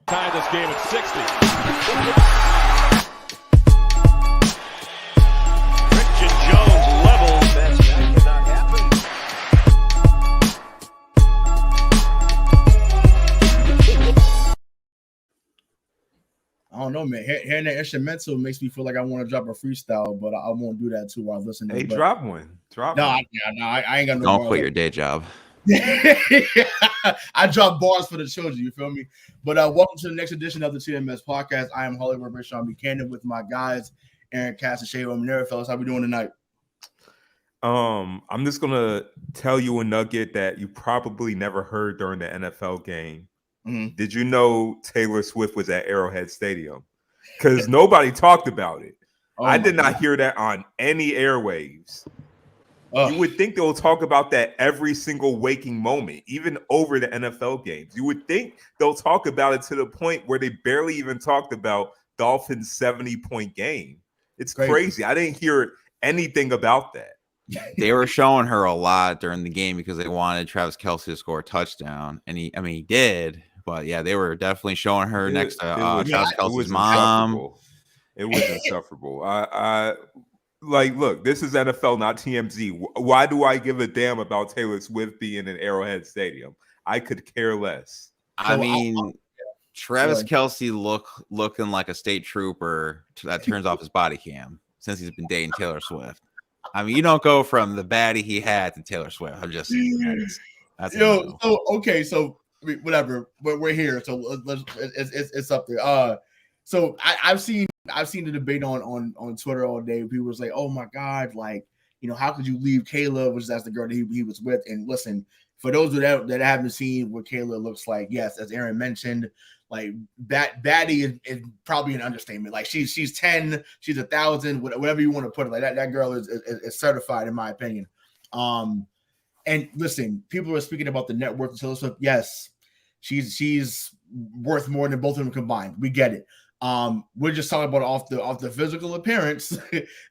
Tie this game at 60. Christian Jones levels. That cannot happen. I don't know, man. Hearing that instrumental makes me feel like I want to drop a freestyle, but I won't do that too while listening. Hey, drop one. Drop one. I ain't got no. Don't quit your day job. I drop bars for the children. You feel me? But welcome to the next edition of the TMS podcast. I am Hollywood Rashawn Buchanan with my guys, Aaron Cass and Shay O'Meara. Fellas, how we doing tonight? I'm just gonna tell you a nugget that you probably never heard during the NFL game. Mm-hmm. Did you know Taylor Swift was at Arrowhead Stadium? Because nobody talked about it. I did not hear that on any airwaves. You would think they'll talk about that every single waking moment, even over the NFL games. You would think they'll talk about it to the point where they barely even talked about Dolphins' 70-point game. It's crazy. I didn't hear anything about that. They were showing her a lot during the game because they wanted Travis Kelce to score a touchdown, and he did. But yeah, they were definitely showing her next to Travis Kelce's mom. It was insufferable. Look, this is NFL, not TMZ. Why do I give a damn about Taylor Swift being in Arrowhead Stadium? I could care less. Travis Kelce looking like a state trooper that turns off his body cam since he's been dating Taylor Swift. You don't go from the baddie he had to Taylor Swift. I'm just saying that's so whatever. But we're here, so it's up there. So I've seen the debate on Twitter all day. People was like, "Oh my God, how could you leave Kayla?" Which that's the girl that he was with. And listen, for those that haven't seen what Kayla looks like, yes, as Aaron mentioned, baddie is probably an understatement. She's 10, she's 1,000, whatever you want to put it. That girl is certified in my opinion. And listen, people are speaking about the net worth of Taylor Swift. Yes, she's worth more than both of them combined. We get it. We're just talking about off the physical appearance.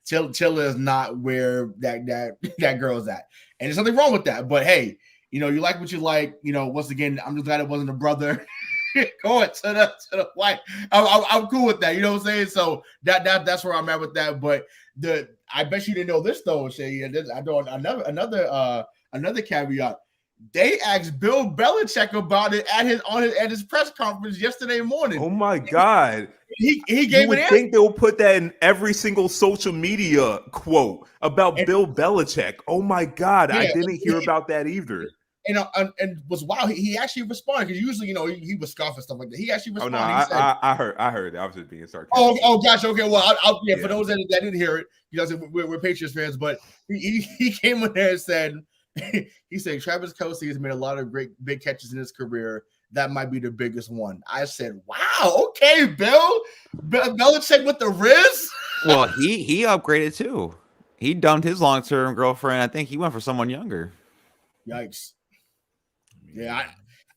Taylor is not where that girl's at, and there's nothing wrong with that. But hey, you like what you like. Once again, I'm just glad it wasn't a brother going to the wife. I'm cool with that. You know what I'm saying? So that's where I'm at with that. But I bet you didn't know this though, Shay. I know another caveat. They asked Bill Belichick about it at his press conference yesterday morning. Oh my God! He gave you would it. Think they'll put that in every single social media quote about Bill Belichick. Oh my God! Yeah, I didn't hear about that either. And was wild. He actually responded because usually he was scoffing stuff like that. He actually responded. Oh no, I heard. I was just being sarcastic. Oh gosh. Okay. Well, for those that didn't hear it, we're Patriots fans, but he came in there and said. He said Travis Kelce has made a lot of great big catches in his career. That might be the biggest one. I said, "Wow, okay, Bill Belichick with the Riz." Well, he upgraded too. He dumped his long-term girlfriend. I think he went for someone younger. Yikes! Yeah,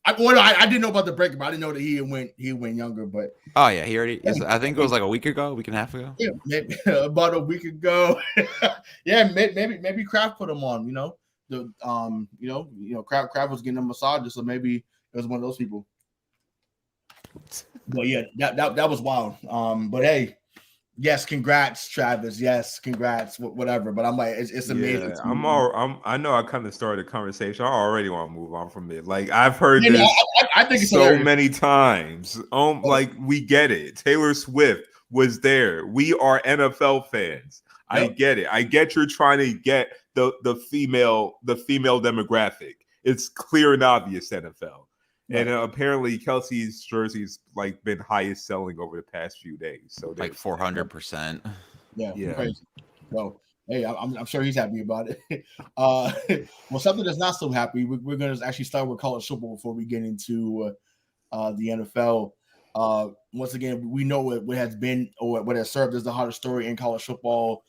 I didn't know about the breakup. I didn't know that he went younger. But oh yeah, he already. I think it was like a week and a half ago. Yeah, maybe, about a week ago. Yeah, maybe Kraft put him on. Kraft was getting a massage, so maybe it was one of those people. But yeah, that was wild. But hey, yes, congrats, Travis. Yes, congrats, whatever. But I'm like, it's amazing. Yeah, I know I kind of started a conversation. I already want to move on from it. I've heard this I think it's so hilarious. many times. We get it. Taylor Swift was there. We are NFL fans. Yep. I get it. I get you're trying to get the female demographic. It's clear and obvious NFL. Right. And apparently Kelce's jersey's been highest selling over the past few days. So 400%. Yeah. Crazy. So hey, I'm sure he's happy about it. Well, something that's not so happy. We're going to actually start with college football before we get into the NFL. Once again, we know what has been or what has served as the hottest story in college football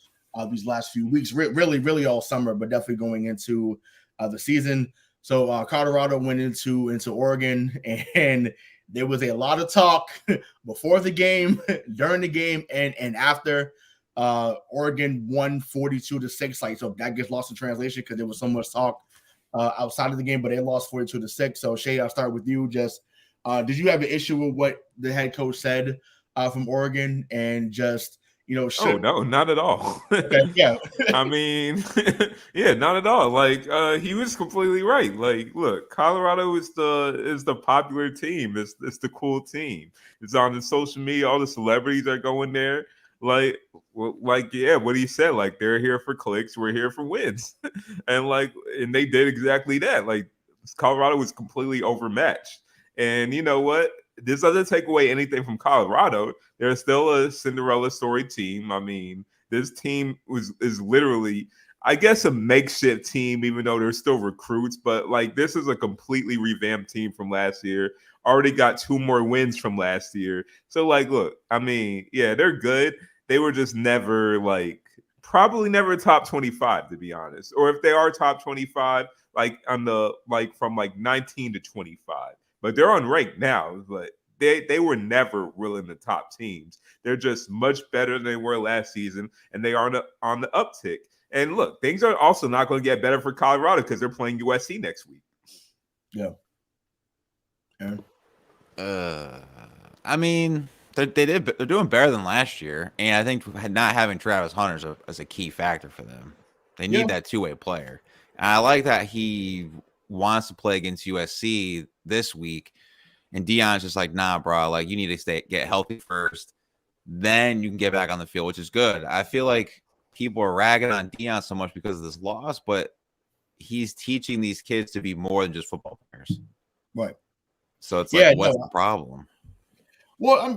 these last few weeks, really all summer, but definitely going into the season. So Colorado went into Oregon, and there was a lot of talk before the game, during the game, and after. Oregon won 42-6. So that gets lost in translation because there was so much talk outside of the game, but they lost 42-6. So Shay, I'll start with you. Just Did you have an issue with what the head coach said from Oregon and just Oh no, not at all. Okay, yeah. I mean, yeah, not at all. Like he was completely right. Like, look, Colorado is the popular team. It's the cool team. It's on the social media. All the celebrities are going there. Like yeah, what he said. Like they're here for clicks. We're here for wins, and they did exactly that. Like Colorado was completely overmatched. And you know what? This doesn't take away anything from Colorado. They're still a Cinderella story team. I mean, this team is literally, I guess, a makeshift team, even though they're still recruits. But like, this is a completely revamped team from last year. Already got 2 more wins from last year. So like, look, I mean, yeah, they're good. They were just never probably never top 25, to be honest. Or if they are top 25, like on the from 19 to 25. But they're on rank now. But they were never really in the top teams. They're just much better than they were last season, and they are on the uptick. And look, things are also not going to get better for Colorado because they're playing USC next week. Yeah. Aaron? I mean, they're doing better than last year, and I think not having Travis Hunter is a key factor for them. They need that two-way player. And I like that he wants to play against USC this week, and Deion's just like, nah, bro, like you need to get healthy first, then you can get back on the field, which is good. I feel like people are ragging on Deion so much because of this loss, but he's teaching these kids to be more than just football players. Right. So it's like, what's the problem? Well,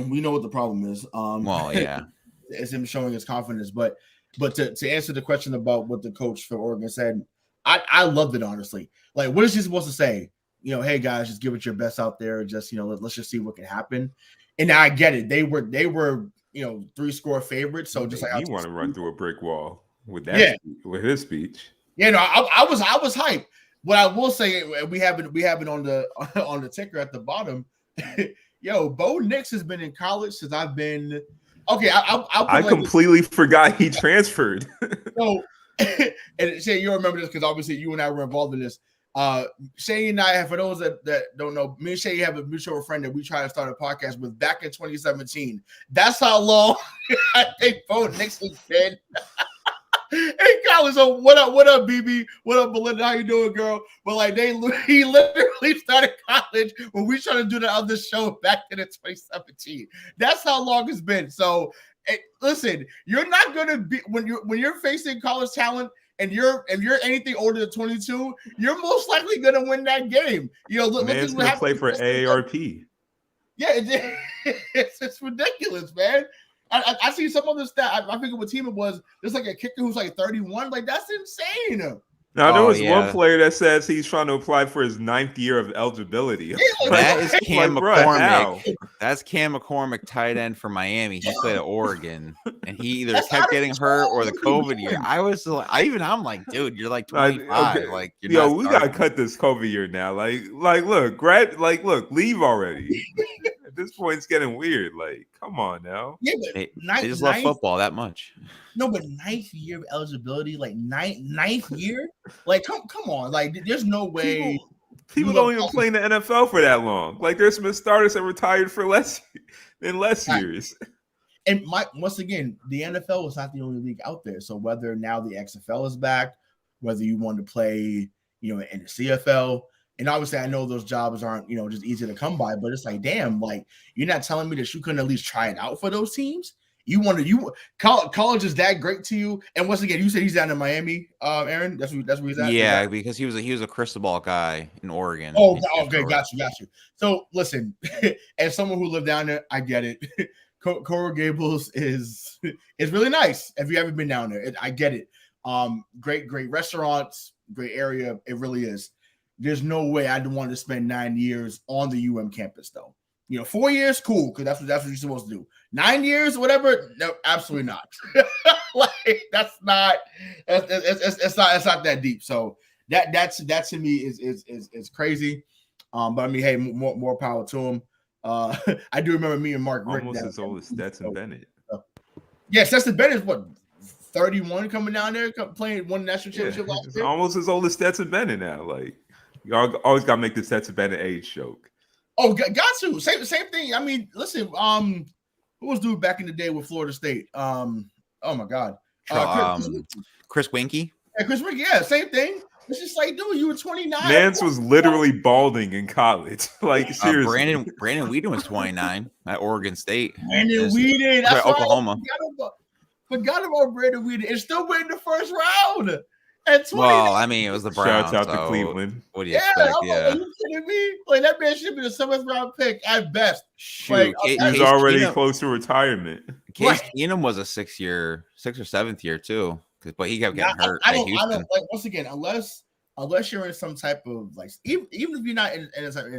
we know what the problem is. Well, yeah, it's him showing his confidence. But to answer the question about what the coach for Oregon said, I loved it, honestly. Like, what is he supposed to say? Hey guys, just give it your best out there. Just let's just see what can happen. And I get it. They were 3-score favorites. So just like you want to run through a brick wall with that, with his speech. Yeah, no, I was hyped. What I will say, we have it on the ticker at the bottom. Yo, Bo Nix has been in college since I've been. Okay, I completely forgot he transferred. So, and Shay, you remember this because obviously you and I were involved in this. Shay and I, for those that don't know, me and Shay have a mutual friend that we tried to start a podcast with back in 2017. That's how long I think Bo Nix has been. Hey, college. So what up, BB? What up, Belinda? How you doing, girl? But like he literally started college when we tried to do the other show back in 2017. That's how long it's been. So listen, you're not gonna be when you're facing college talent and you're anything older than 22, you're most likely gonna win that game. Look Man's gonna play for AARP. Yeah, it's ridiculous, man. I see some other stat. I forget what team it was. There's like a kicker who's like 31. Like, that's insane. Now, there was one player that says he's trying to apply for his 9th year of eligibility. Yeah, that is Cam McCormick. That's Cam McCormick, tight end for Miami. He played at Oregon, and he either kept getting hurt or the COVID year. I'm like, dude, you're like 25. Okay. Like, we gotta cut this COVID year now. Look, leave already. At this point, it's getting weird. Like, come on now. Yeah, but they just love football that much. No, but 9th year of eligibility, like ninth year, like come on, like there's no way. People don't even play in the NFL for that long. Like, there's some starters that retired for less years. And once again, the NFL is not the only league out there. So whether now the XFL is back, whether you want to play, in the CFL. And obviously, I know those jobs aren't, just easy to come by, but it's like, damn, like, you're not telling me that you couldn't at least try it out for those teams? College is that great to you? And once again, you said he's down in Miami, Aaron. That's where he's at. Yeah, because he was a crystal ball guy in Oregon. Oh, okay, got you. So listen, as someone who lived down there, I get it. Coral Gables is really nice. If you haven't been down there, I get it. Great restaurants, great area. It really is. There's no way I'd want to spend 9 years on the UM campus, though. 4 years, cool, because that's what you're supposed to do. 9 years, whatever, no, absolutely not. Like, that's not. It's not that deep. So that to me is crazy. But I mean, hey, more power to him. I do remember me and Mark almost as old as Stetson Bennett. Yeah, Stetson Bennett is what, 31, coming down there playing one national championship last year. Almost as old as Stetson Bennett now. Like, you always got to make the Stetson Bennett age joke. Oh, got to same thing. I mean, listen, who was dude back in the day with Florida State? Oh my God, Chris Winkie. Yeah, Chris Winkie. Yeah, same thing. It's just like, dude, you were 29. Nance was literally balding in college. Like seriously, Brandon Whedon was 29 at Oregon State. Brandon Whedon, that's Oklahoma. Forgot about Brandon Whedon. It's still went in the first round. Well, I mean, it was the Browns. Shouts out to Cleveland. What do you expect? Yeah, are you kidding me? Like that man should be the 7th round pick at best. Shoot, like, he was already close to retirement. Case Keenum was a 6th or 7th year too, but he kept getting hurt. I don't like, once again, unless you're in some type of like, even if you're not in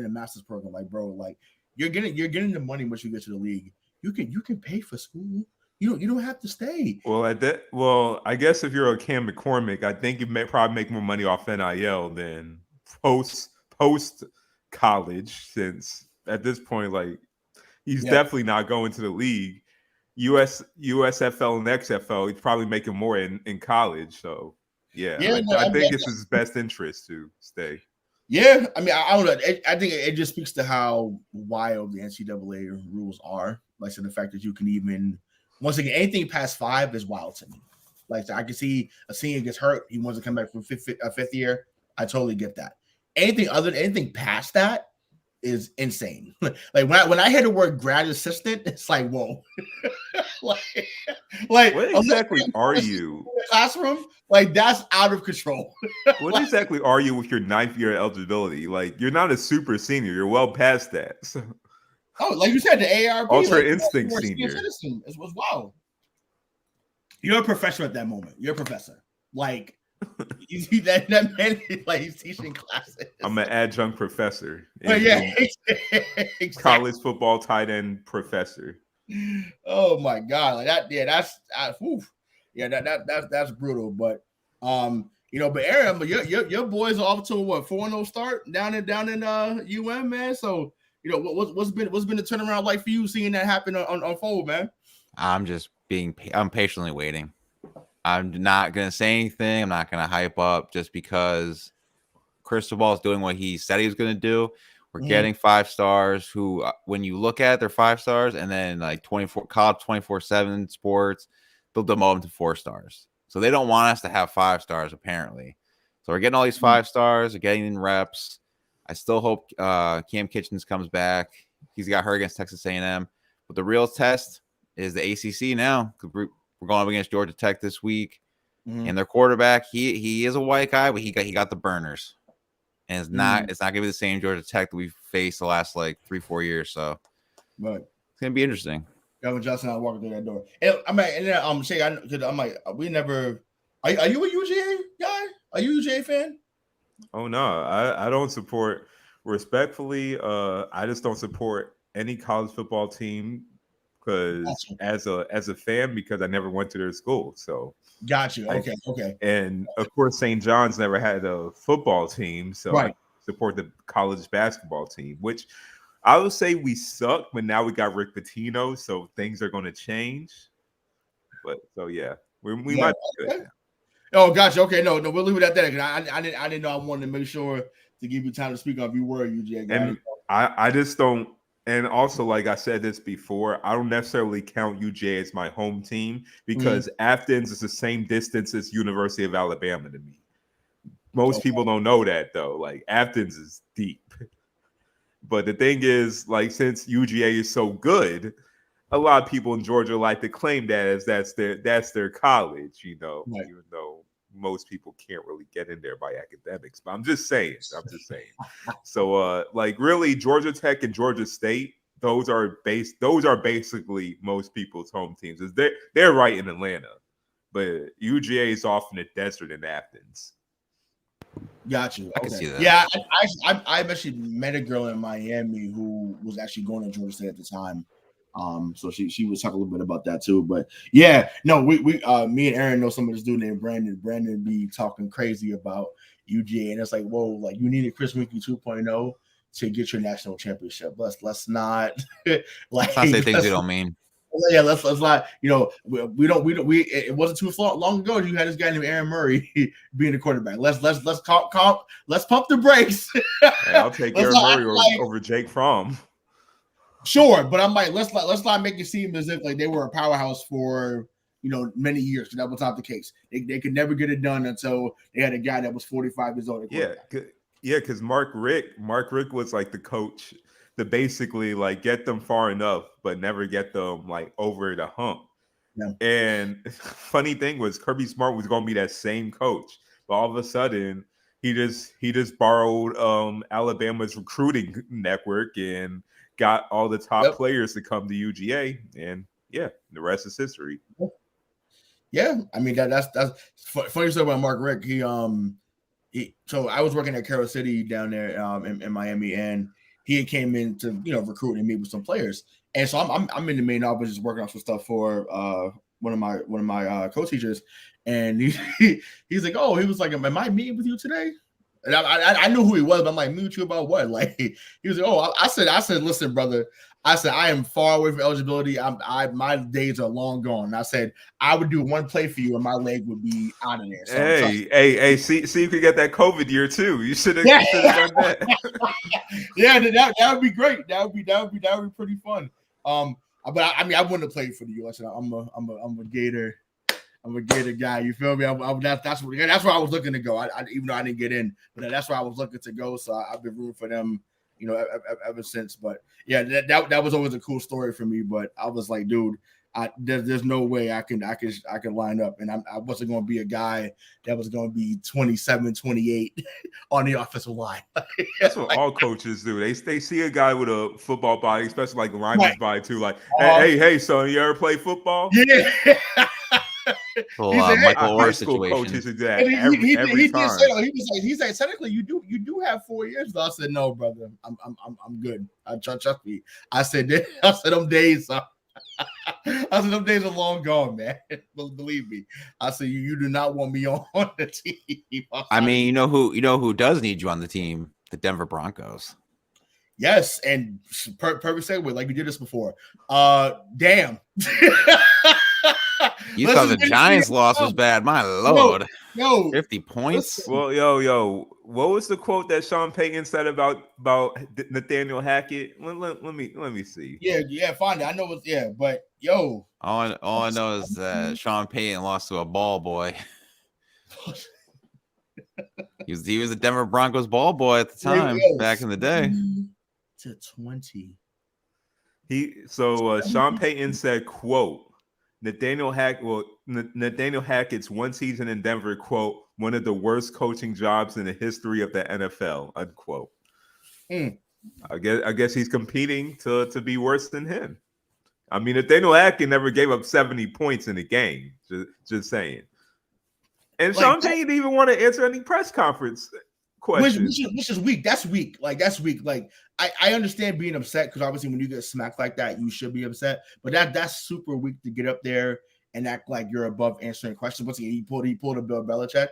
a master's program, like bro, like you're getting the money once you get to the league. You can pay for school. You don't have to stay. Well, I guess if you're a Cam McCormick, I think you may probably make more money off NIL than post college, since at this point, like he's definitely not going to the league. USFL and XFL, he's probably making more in college. So I think it's his best interest to stay. Yeah, I mean, I don't know. I think it just speaks to how wild the NCAA rules are. Like, so the fact that you can even, once again, anything past 5 is wild to me. Like, so I can see a senior gets hurt, he wants to come back from fifth year. I totally get that. Anything past that is insane. Like when I hear the word grad assistant, it's like, whoa. like what exactly are you? In the classroom, like that's out of control. What exactly are you with your 9th year eligibility? Like you're not a super senior, you're well past that. So. Oh, like you said, the AARP, Ultra Instinct senior. It was wow. You're a professor at that moment. You're a professor. Like that man, like he's teaching classes. I'm an adjunct professor. Exactly. College football tight end professor. Oh my God, like that. Yeah, that's brutal. But but Aaron, your boys are off to a 4-0 start down in UM, man. So what's been the turnaround like for you seeing that happen unfold, man? I'm patiently waiting. I'm not going to say anything. I'm not going to hype up just because Cristobal is doing what he said he was going to do. We're getting 5 stars who, when you look at their 5 stars and then like 24/7 sports, they'll demote them to 4 stars. So they don't want us to have 5 stars apparently. So we're getting all these 5 stars, we're getting in reps. I still hope Cam Kitchens comes back. He's got hurt against Texas A&M. But the real test is the ACC now. We're going up against Georgia Tech this week, and their quarterback, he is a white guy, but he got the burners, and it's not gonna be the same Georgia Tech that we've faced the last like 3-4 years. So, it's gonna be interesting. Gavin Johnson out walking through that door. And Shay, I'm like, we never. Are you a UGA guy? Are you a UGA fan? Oh no, I don't support. Respectfully, I just don't support any college football team. Because as a fan, because I never went to their school, so got you. Okay. And of course, St. John's never had a football team, so I support the college basketball team. Which I would say we suck, but now we got Rick Pitino, so things are going to change. But so yeah, we might be good. Oh, gotcha. Okay, no, we'll leave it at that. I didn't know. I wanted to make sure to give you time to speak on if you were a UGA guy. And I just don't. And also, like I said this before, I don't necessarily count UGA as my home team because Athens is the same distance as University of Alabama to me. Most people don't know that, though. Like, Athens is deep. But the thing is, like, since UGA is so good, a lot of people in Georgia like to claim that as that's their college, even though most people can't really get in there by academics. But I'm just saying. So like really Georgia Tech and Georgia State, those are basically most people's home teams. They're right in Atlanta. But UGA is off in the desert in Athens. Got you. Okay. I can see that. Yeah, I've actually met a girl in Miami who was actually going to Georgia State at the time. So she was talking a little bit about that too. But yeah, no, we me and Aaron know some of this dude named Brandon. Brandon be talking crazy about UGA, and it's like, whoa, like you needed Chris Winkie 2.0 to get your national championship. Let's not like say things you don't mean. Yeah, let's not. It wasn't too long ago. You had this guy named Aaron Murray being the quarterback. Let's pump the brakes. Hey, I'll take Aaron Murray over Jake Fromm. Sure, but I'm like, let's not make it seem as if like they were a powerhouse for many years. That was not the case. They could never get it done until they had a guy that was 45 years old. Yeah, because Mark Richt was like the coach to basically like get them far enough, but never get them like over the hump. Yeah. And funny thing was Kirby Smart was going to be that same coach, but all of a sudden he just borrowed Alabama's recruiting network and got all the top players to come to UGA, and the rest is history. Yeah, I mean that's funny stuff about Mark Richt. So I was working at Carroll City down there in Miami, and he came in to recruit and meet with some players. And so I'm in the main office just working on some stuff for one of my co-teachers, and he's like, oh, he was like, am I meeting with you today? And I knew who he was, but I'm like, meet with you about what? Like he was like, oh, I said, listen, brother. I said, I am far away from eligibility. My days are long gone. And I said, I would do one play for you and my leg would be out of there. So hey, see you could get that COVID year too. You should have done that. Yeah, that would be great. That would be pretty fun. But I mean, I wouldn't have played for the U.S. I'm a Gator. I'm a Gator guy. You feel me? That's where I was looking to go. I even though I didn't get in, but that's where I was looking to go. So I've been rooting for them, ever since. But yeah, that was always a cool story for me. But I was like, dude, there's no way I can line up, and I wasn't going to be a guy that was going to be 27, 28 on the offensive line. That's what all coaches do. They see a guy with a football body, especially like lineman's body too. Like, hey, son, you ever play football? Yeah. Michael Orr situation. Coaches every time. He said technically you do have 4 years though. I said no, brother. I'm good. Trust me. I said them days. Them days are long gone, man. Believe me. I said you do not want me on the team. I mean, you know who does need you on the team? The Denver Broncos. Yes, and perfect segue. Like we did this before. Damn. You thought the Giants loss was bad. My Lord. Yo, 50 points. Well, yo. What was the quote that Sean Payton said about Nathaniel Hackett? Let me see. Yeah, find it. I know it's but yo. All I know is that Sean Payton lost to a ball boy. He was a Denver Broncos ball boy at the time, back in the day. To 20. Sean Payton said, quote, Nathaniel Hackett's one season in Denver, quote, one of the worst coaching jobs in the history of the NFL, unquote. I guess he's competing to be worse than him. I mean, Nathaniel Hackett never gave up 70 points in a game. Just saying. And Sean Payton didn't even want to answer any press conference questions. Which is weak. That's weak. That's weak. Like I understand being upset because obviously when you get smacked like that, you should be upset. But that's super weak to get up there and act like you're above answering questions. Once he pulled a Bill Belichick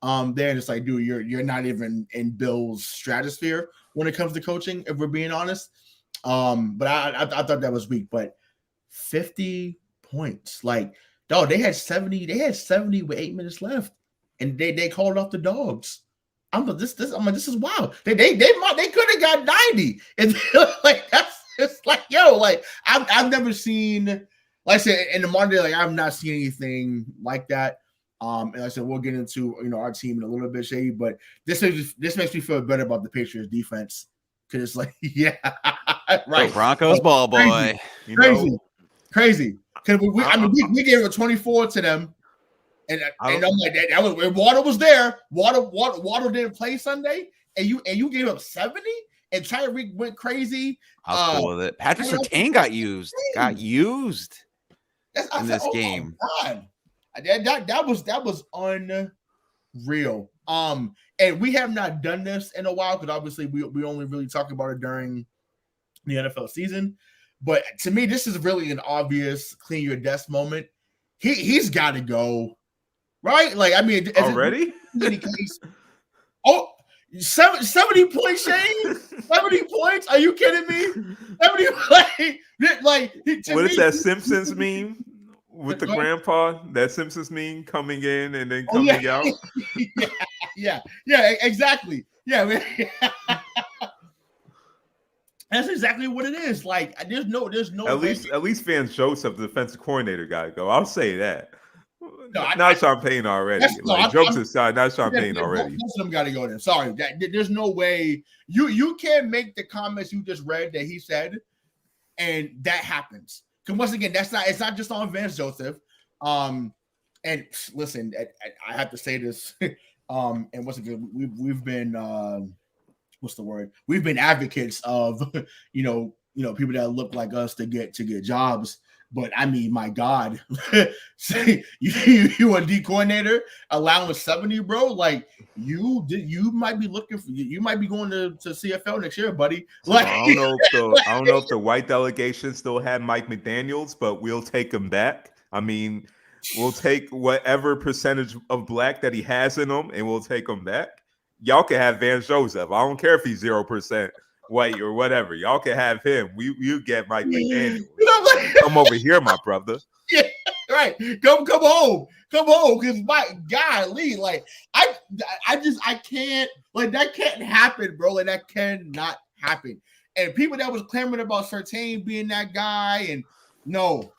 there, and it's like, dude, you're not even in Bill's stratosphere when it comes to coaching, if we're being honest. But I thought that was weak. But 50 points, like, dog, they had 70 with 8 minutes left, and they called off the dogs. This is wild. They could have got 90. And like that's it's like, yo, like I've never seen, like I said, in the Monday, like I've not seen anything like that. And like I said, we'll get into our team in a little bit, Shady, but this makes me feel better about the Patriots defense. Cause it's like, yeah, right. The Broncos ball boy. Crazy. Cause we gave a 24 to them. And I'm like that was Waddle was there. Waddle didn't play Sunday, and you gave up 70, and Tyreek went crazy. I was cool with it. Patrick Surtain got used in this game. God. That was unreal. And we have not done this in a while because obviously we only really talk about it during the NFL season. But to me, this is really an obvious clean your desk moment. He's got to go. Right? Like, I mean, already? 70 points, Shane? 70 points? Are you kidding me? 70 like, Like, what is that Simpsons meme with the grandpa? That Simpsons meme coming in and then coming out. yeah, exactly. Yeah, man. That's exactly what it is. Like, there's no. At least Vance Joseph, the defensive coordinator, got to go. I'll say that. No, not Sean Payton already. Jokes aside, not Sean Payton already. Most of them got to go there. Sorry, there's no way you can't make the comments you just read that he said, and that happens. Because once again, it's not just on Vance Joseph. And listen, I have to say this. And once again, we've been what's the word? We've been advocates of people that look like us to get jobs. But I mean, my God, you a D coordinator allowing 70, bro? Like you might be you might be going to CFL next year, buddy. Like I don't know if the white delegation still had Mike McDaniels, but we'll take him back. I mean, we'll take whatever percentage of black that he has in him, and we'll take him back. Y'all can have Vance Joseph. I don't care if he's 0% white or whatever. Y'all can have him. You get Mike McDaniel. Come over here, my brother. Yeah, right. Come home. Because my golly, like I can't, like that can't happen, bro. Like that cannot happen. And people that was clamoring about Surtain being that guy, and no.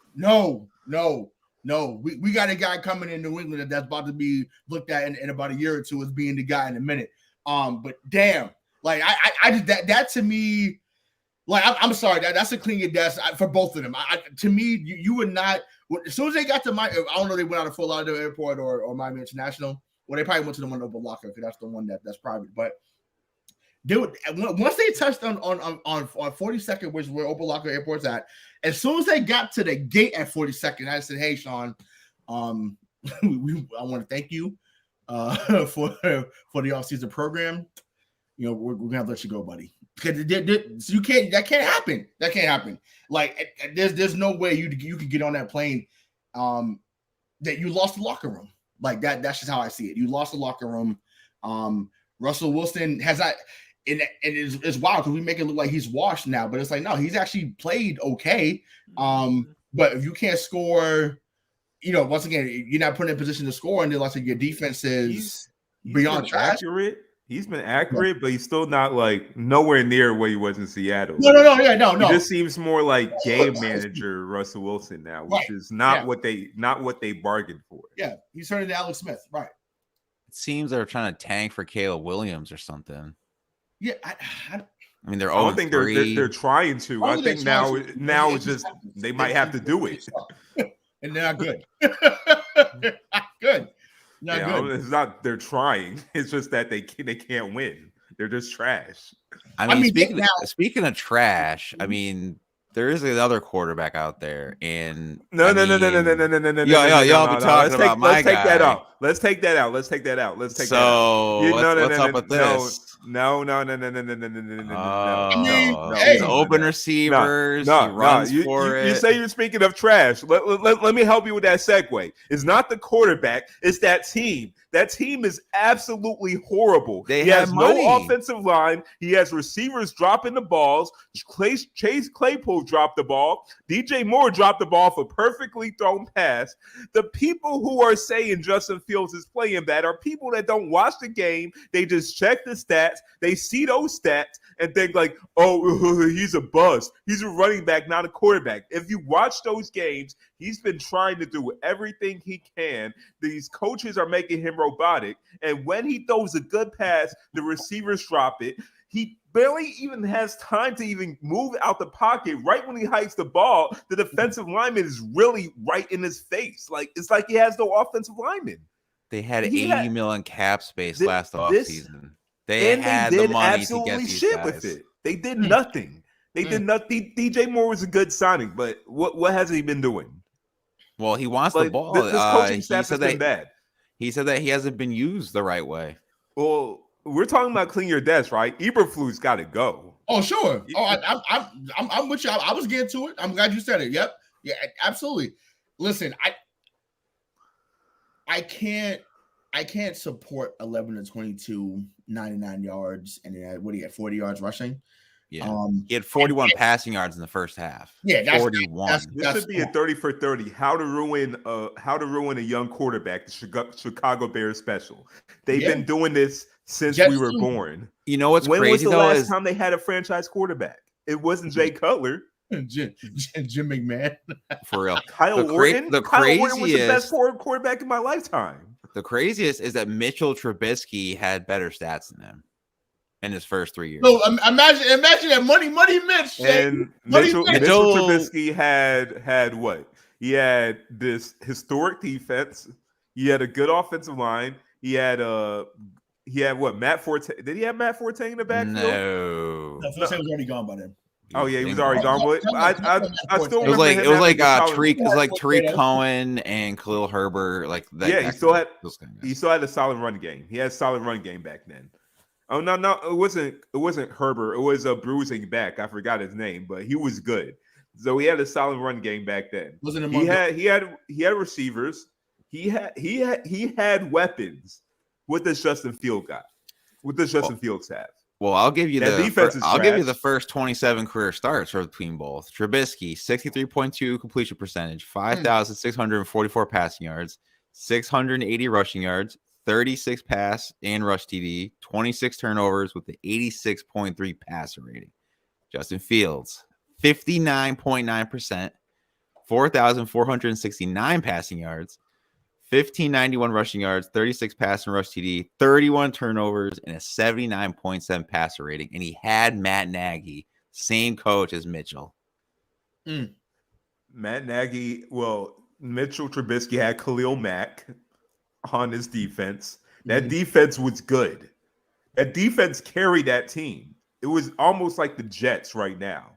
We got a guy coming in New England that's about to be looked at in about a year or two as being the guy in a minute. But damn. Like I just that to me, like I'm sorry, that's a clean your desk for both of them. To me, you would not. As soon as they got to I don't know, they went out of Fort Lauderdale Airport or Miami International. Well, they probably went to the one over Locker because that's the one that's private. But they would once they touched on 42nd, which is where Opa-lawka Airport's at. As soon as they got to the gate at 42nd, I said, "Hey, Sean, I want to thank you for the offseason program. We're gonna have to let you go, buddy. Because you can't. That can't happen. That can't happen. Like there's no way you could get on that plane. That you lost the locker room. Like that. That's just how I see it. You lost the locker room. Russell Wilson has not. And it's wild because we make it look like he's washed now, but it's like no, he's actually played okay. But if you can't score, once again, you're not put in a position to score, and then like your defense is beyond trash. He's been accurate, but he's still not like nowhere near where he was in Seattle. No. He just seems more like game manager Russell Wilson now, which is not what they bargained for. Yeah, he's turning to Alex Smith, right? It seems they're trying to tank for Caleb Williams or something. Yeah, I mean they're. I don't think they're trying to. I think now it's just they might have to do it, and they're not good. Good. It's not they're trying. It's just that they can't win. They're just trash. I mean speaking of trash, I mean there is another quarterback out there, and no. Y'all be talking about my guy. Let's take that out. What's up with this? No. He's open receivers. He runs for it. You say you're speaking of trash. Let me help you with that segue. It's not the quarterback. It's that team. That team is absolutely horrible. He has no offensive line. He has receivers dropping the balls. Chase Claypool dropped the ball. DJ Moore dropped the ball for a perfectly thrown pass. The people who are saying Justin Fields is playing bad are people that don't watch the game. They just check the stats. They see those stats and think like, oh, he's a bust. He's a running back, not a quarterback. If you watch those games, he's been trying to do everything he can. These coaches are making him robotic. And when he throws a good pass, the receivers drop it. He barely even has time to even move out the pocket. Right when he hikes the ball, the defensive lineman is really right in his face. Like it's like he has no offensive lineman. They had $80 million cap space last offseason. They had the money to get these guys. With it. They did nothing. They did nothing. DJ Moore was a good signing, but what has he been doing? Well, he wants the ball. This coaching staff has been bad. He said that he hasn't been used the right way. Well, we're talking about clean your desk, right? Eberflus got to go. Oh, sure. Oh, I'm with you. I was getting to it. I'm glad you said it. Yep. Yeah, absolutely. Listen, I can't support 11 to 22, 99 yards, and then what do you get? 40 yards rushing. Yeah, he had 41 passing yards in the first half. Yeah, that's 41. This should be a 30 for 30. How to ruin a young quarterback? The Chicago Bears special. They've been doing this since we were born. You know what's when crazy was the though last is time they had a franchise quarterback? It wasn't Jay Cutler. Jim McMahon. for real. Kyle Orton. The Kyle Orton was the craziest best quarterback in my lifetime. The craziest is that Mitchell Trubisky had better stats than him in his first 3 years. So imagine that money Mitch. And Mitchell Trubisky had what? He had this historic defense. He had a good offensive line. He had what? Matt Forte. Did he have Matt Forte in the backfield? No. Forte was already gone by then. Oh yeah, he was already gone. But I still It was remember like solid- Tariq Cohen and Khalil Herbert. Like that. Yeah, he still had those kind of he guys. still had a solid run game. He had a solid run game back then. Oh no, it wasn't Herbert. It was a bruising back. I forgot his name, but he was good. So he had a solid run game back then. He had receivers. He had weapons. What does Justin Fields got? What does Justin Fields have? Well, I'll give you That defense is I'll give you trash. the first 27 career starts for between both. Trubisky, 63.2 completion percentage, 5,644 passing yards, 680 rushing yards, 36 pass and rush TD, 26 turnovers with the 86.3 passer rating. Justin Fields, 59.9%, 4,469 passing yards, 1,591 rushing yards, 36 pass and rush TD, 31 turnovers, and a 79.7 passer rating. And he had Matt Nagy, same coach as Mitchell. Matt Nagy. Well, Mitchell Trubisky had Khalil Mack on his defense. That defense was good. That defense carried that team. It was almost like the Jets right now.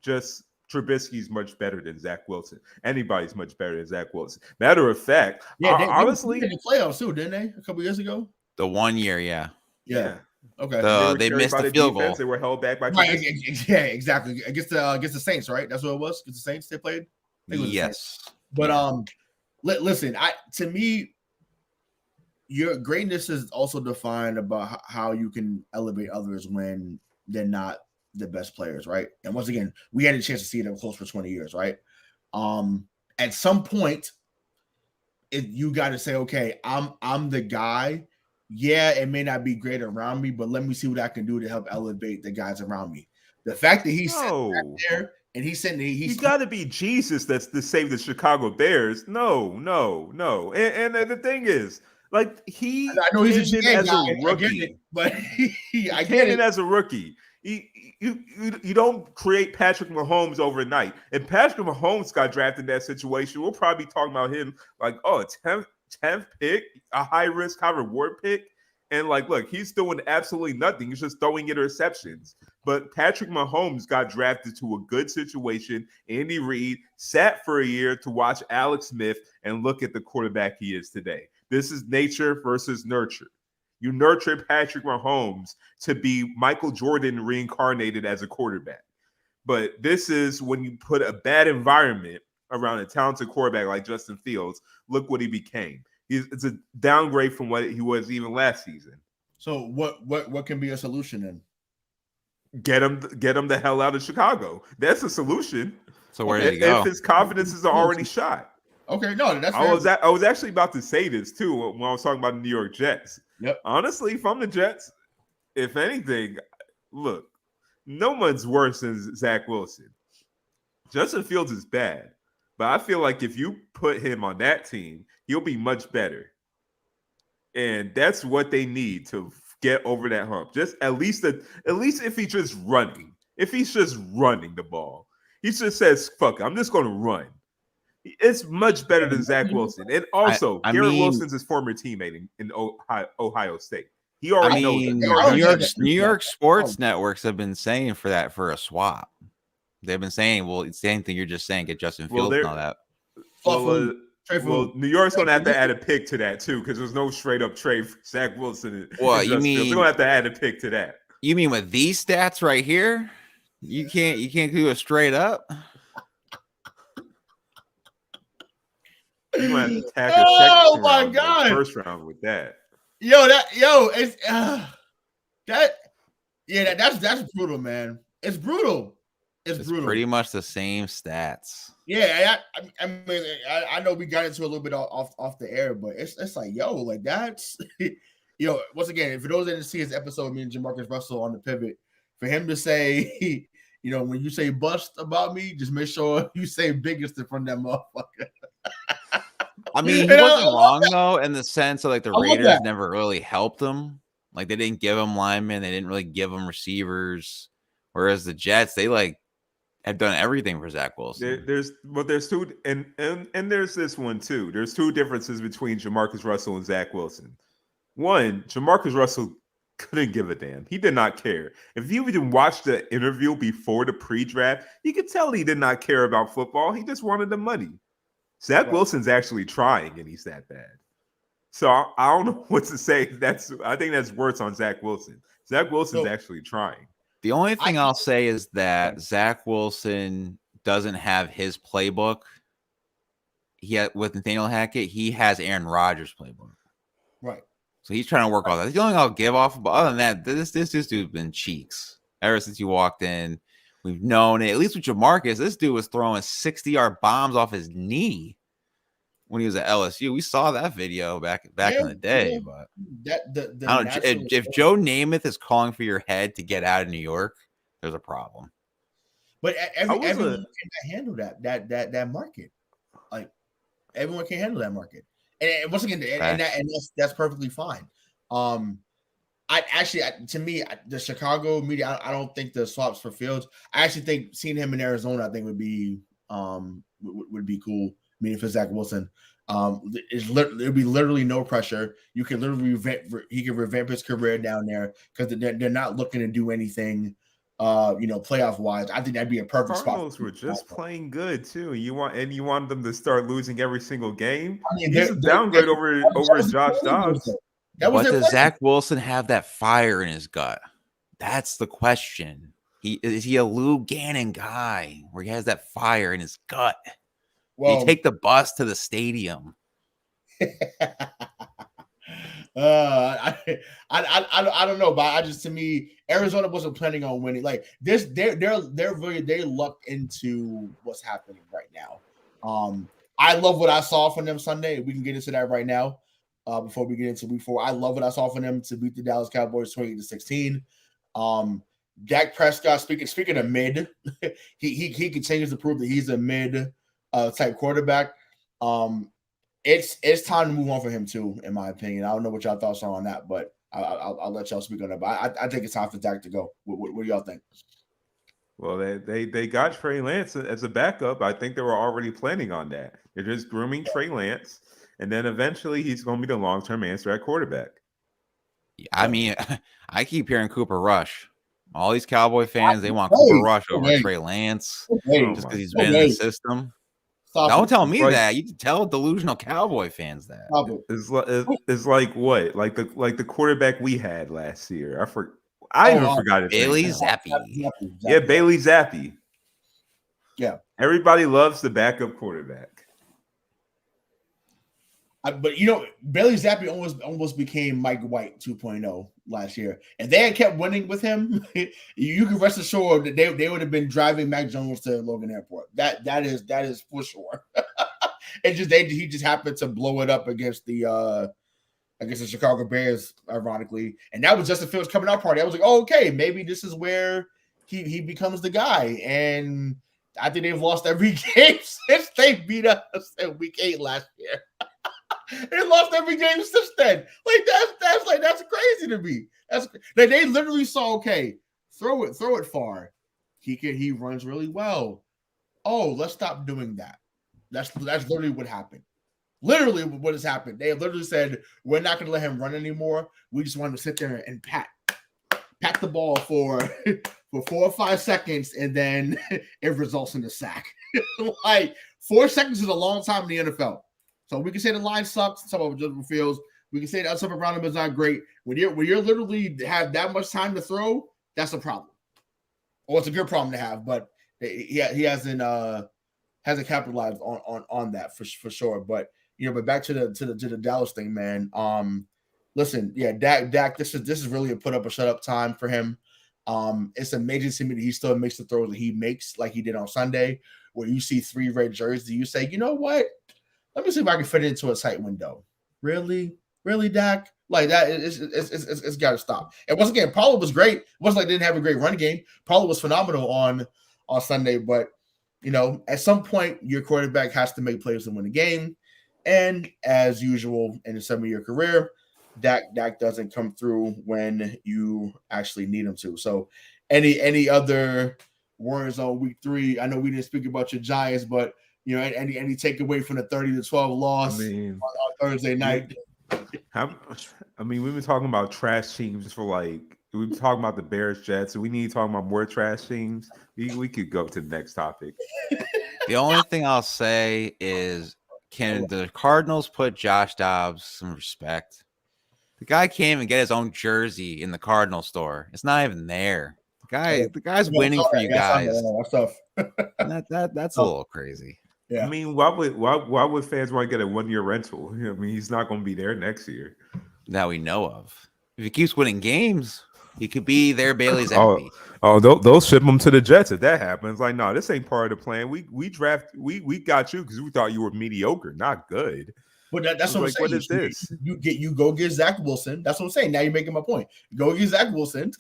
Just Trubisky's much better than Zach Wilson. Anybody's much better than Zach Wilson. Matter of fact, honestly, they in the playoffs too, didn't they? A couple years ago. The 1 year, yeah. Yeah. Okay. They missed the field goal. They were held back by Right, yeah, exactly. Against the Saints, right? That's what it was. Against the Saints, they played. I think it was the Saints. Yes. But listen, to me, your greatness is also defined about how you can elevate others when they're not the best players, right? And once again, we had a chance to see them close for 20 years, right? At some point, you got to say, okay, I'm the guy. Yeah, it may not be great around me, but let me see what I can do to help elevate the guys around me. The fact that he's sitting back there and he's got to be Jesus that's to save the Chicago Bears. No. And the thing is, like I know he's a GA as guy, a rookie, I get it, but I get it as a rookie. You don't create Patrick Mahomes overnight. And Patrick Mahomes got drafted in that situation, we'll probably be talking about him like, oh, 10th pick, a high risk, high reward pick. And like, look, he's doing absolutely nothing. He's just throwing interceptions. But Patrick Mahomes got drafted to a good situation. Andy Reid sat for a year to watch Alex Smith and look at the quarterback he is today. This is nature versus nurture. You nurture Patrick Mahomes to be Michael Jordan reincarnated as a quarterback. But this is when you put a bad environment around a talented quarterback like Justin Fields. Look what he became. It's a downgrade from what he was even last season. So what can be a solution then? Get him the hell out of Chicago. That's a solution. So where did he go? If his confidence is already shot. Okay, no, that's I was actually about to say this too when I was talking about the New York Jets. Yep. Honestly, if I'm the Jets, if anything, look, no one's worse than Zach Wilson. Justin Fields is bad, but I feel like if you put him on that team, he'll be much better. And that's what they need to get over that hump. Just at least if he's just running. If he's just running the ball. He just says, fuck, I'm just going to run. It's much better than Zach Wilson. And also, Garrett Wilson's his former teammate in Ohio State. He already knows that. New York sports networks have been saying for a swap. They've been saying, well, it's the same thing you're just saying, get Justin Fields and all that. Well, New York's going to have to add a pick to that, too, because there's no straight-up trade for Zach Wilson. What, you mean? They're going to have to add a pick to that. You mean with these stats right here? You can't do a straight up? You're going to have to tack a second round, God. First round with that. It's that's brutal, man. It's brutal. It's brutal. Pretty much the same stats. Yeah, I mean, I know we got into a little bit off the air, but it's like, yo, like that's, once again, for those that didn't see his episode, me and Jamarcus Russell on the pivot, for him to say, when you say bust about me, just make sure you say biggest in front of that motherfucker. I mean, he wasn't wrong though, in the sense of like the Raiders never really helped him. Like they didn't give him linemen, they didn't really give him receivers. Whereas the Jets, they like have done everything for Zach Wilson. There's two, and there's this one too. There's two differences between Jamarcus Russell and Zach Wilson. One, Jamarcus Russell couldn't give a damn. He did not care. If you even watched the interview before the pre-draft, you could tell he did not care about football. He just wanted the money. Zach Wilson's actually trying, and he's that bad. So I don't know what to say. I think that's worse on Zach Wilson. Zach Wilson's actually trying. The only thing I'll say is that Zach Wilson doesn't have his playbook. With Nathaniel Hackett, he has Aaron Rodgers' playbook. Right. So he's trying to work all that. The only thing I'll give off, but other than that, this dude's been cheeks ever since he walked in. We've known it. At least with Jamarcus, this dude was throwing 60-yard bombs off his knee when he was at LSU. We saw that video back in the day. But if Joe Namath is calling for your head to get out of New York, there's a problem. But everyone can handle that market. Like everyone can handle that market, and once again, that's perfectly fine. To me, the Chicago media, I don't think the swaps for Fields. I actually think seeing him in Arizona, I think would be cool. Meaning for Zach Wilson, there'll be literally no pressure. You can literally he can revamp his career down there because they're not looking to do anything, playoff wise. I think that'd be a perfect spot. Cardinals were just playing good too. You want them to start losing every single game. I mean, he's a downgrade over Josh Dobbs. But does Zach Wilson have that fire in his gut? That's the question. Is he a Lou Gannon guy where he has that fire in his gut? Well, you take the bus to the stadium. I don't know, but to me, Arizona wasn't planning on winning. Like this, they're lucked into what's happening right now. I love what I saw from them Sunday. We can get into that right now. Before we get into week 4, I love what I saw from them to beat the Dallas Cowboys 20-16. Dak Prescott, speaking of mid, he continues to prove that he's a mid type quarterback. It's time to move on for him too, in my opinion. I don't know what y'all thoughts are on that, but I'll let y'all speak on that. But I think it's time for Dak to go. What do y'all think? Well, they got Trey Lance as a backup. I think they were already planning on that. They're just grooming Trey Lance, and then eventually he's going to be the long-term answer at quarterback. I mean, I keep hearing Cooper Rush. All these Cowboy fans, they want Cooper Rush over Trey Lance just because he's been in the system. Don't tell me that. You can tell delusional Cowboy fans that. It's like what? Like the quarterback we had last year. I even forgot it. Bailey Zappi. Yeah, Bailey Zappi. Yeah. Everybody loves the backup quarterback. But Bailey Zappi almost became Mike White 2.0 last year. If they had kept winning with him, you can rest assured that they would have been driving Mac Jones to Logan Airport. That is for sure. He just happened to blow it up against the Chicago Bears, ironically, and that was Justin Fields' coming out party. I was like, oh, okay, maybe this is where he becomes the guy. And I think they've lost every game since they beat us in Week 8 last year. They lost every game since then. Like that's crazy to me. They literally saw, okay, throw it far. He runs really well. Oh, let's stop doing that. That's literally what happened. Literally what has happened. They literally said, we're not going to let him run anymore. We just want him to sit there and pat the ball for 4 or 5 seconds, and then it results in a sack. Like 4 seconds is a long time in the NFL. So we can say the line sucks. Some of it just feels. We can say that stuff around him is not great. When you're literally have that much time to throw, that's a problem. Or it's a good problem to have, but he hasn't capitalized on that for sure. But but back to the Dallas thing, man. Listen, yeah, Dak. This is really a put up or shut up time for him. It's amazing to me that he still makes the throws that he makes, like he did on Sunday, where you see 3 red jerseys. You say, you know what? Let me see if I can fit it into a tight window. Really, Dak? Like that? It's got to stop. And once again, Pollard was great. It wasn't like they didn't have a great run game. Pollard was phenomenal on Sunday, but at some point, your quarterback has to make plays to win the game. And as usual in a 7-year career, Dak doesn't come through when you actually need him to. So, any other words on week 3? I know we didn't speak about your Giants, but any takeaway from the 30-12 loss on Thursday night? We've been talking about trash teams for we've been talking about the Bears, Jets. So we need to talk about more trash teams. We could go to the next topic. The only thing I'll say is, can the Cardinals put Josh Dobbs some respect? The guy can't even get his own jersey in the Cardinal store. It's not even there. The guy's winning for you guys. That's a little crazy. Yeah. Why would fans want to get a 1-year rental? He's not going to be there next year. That we know of. If he keeps winning games, he could be their Bailey's MVP. They'll ship him to the Jets if that happens. Like, no, this ain't part of the plan. We got you because we thought you were mediocre, not good. But that's what I'm saying. What is this? You go get Zach Wilson. That's what I'm saying. Now you're making my point. Go get Zach Wilson.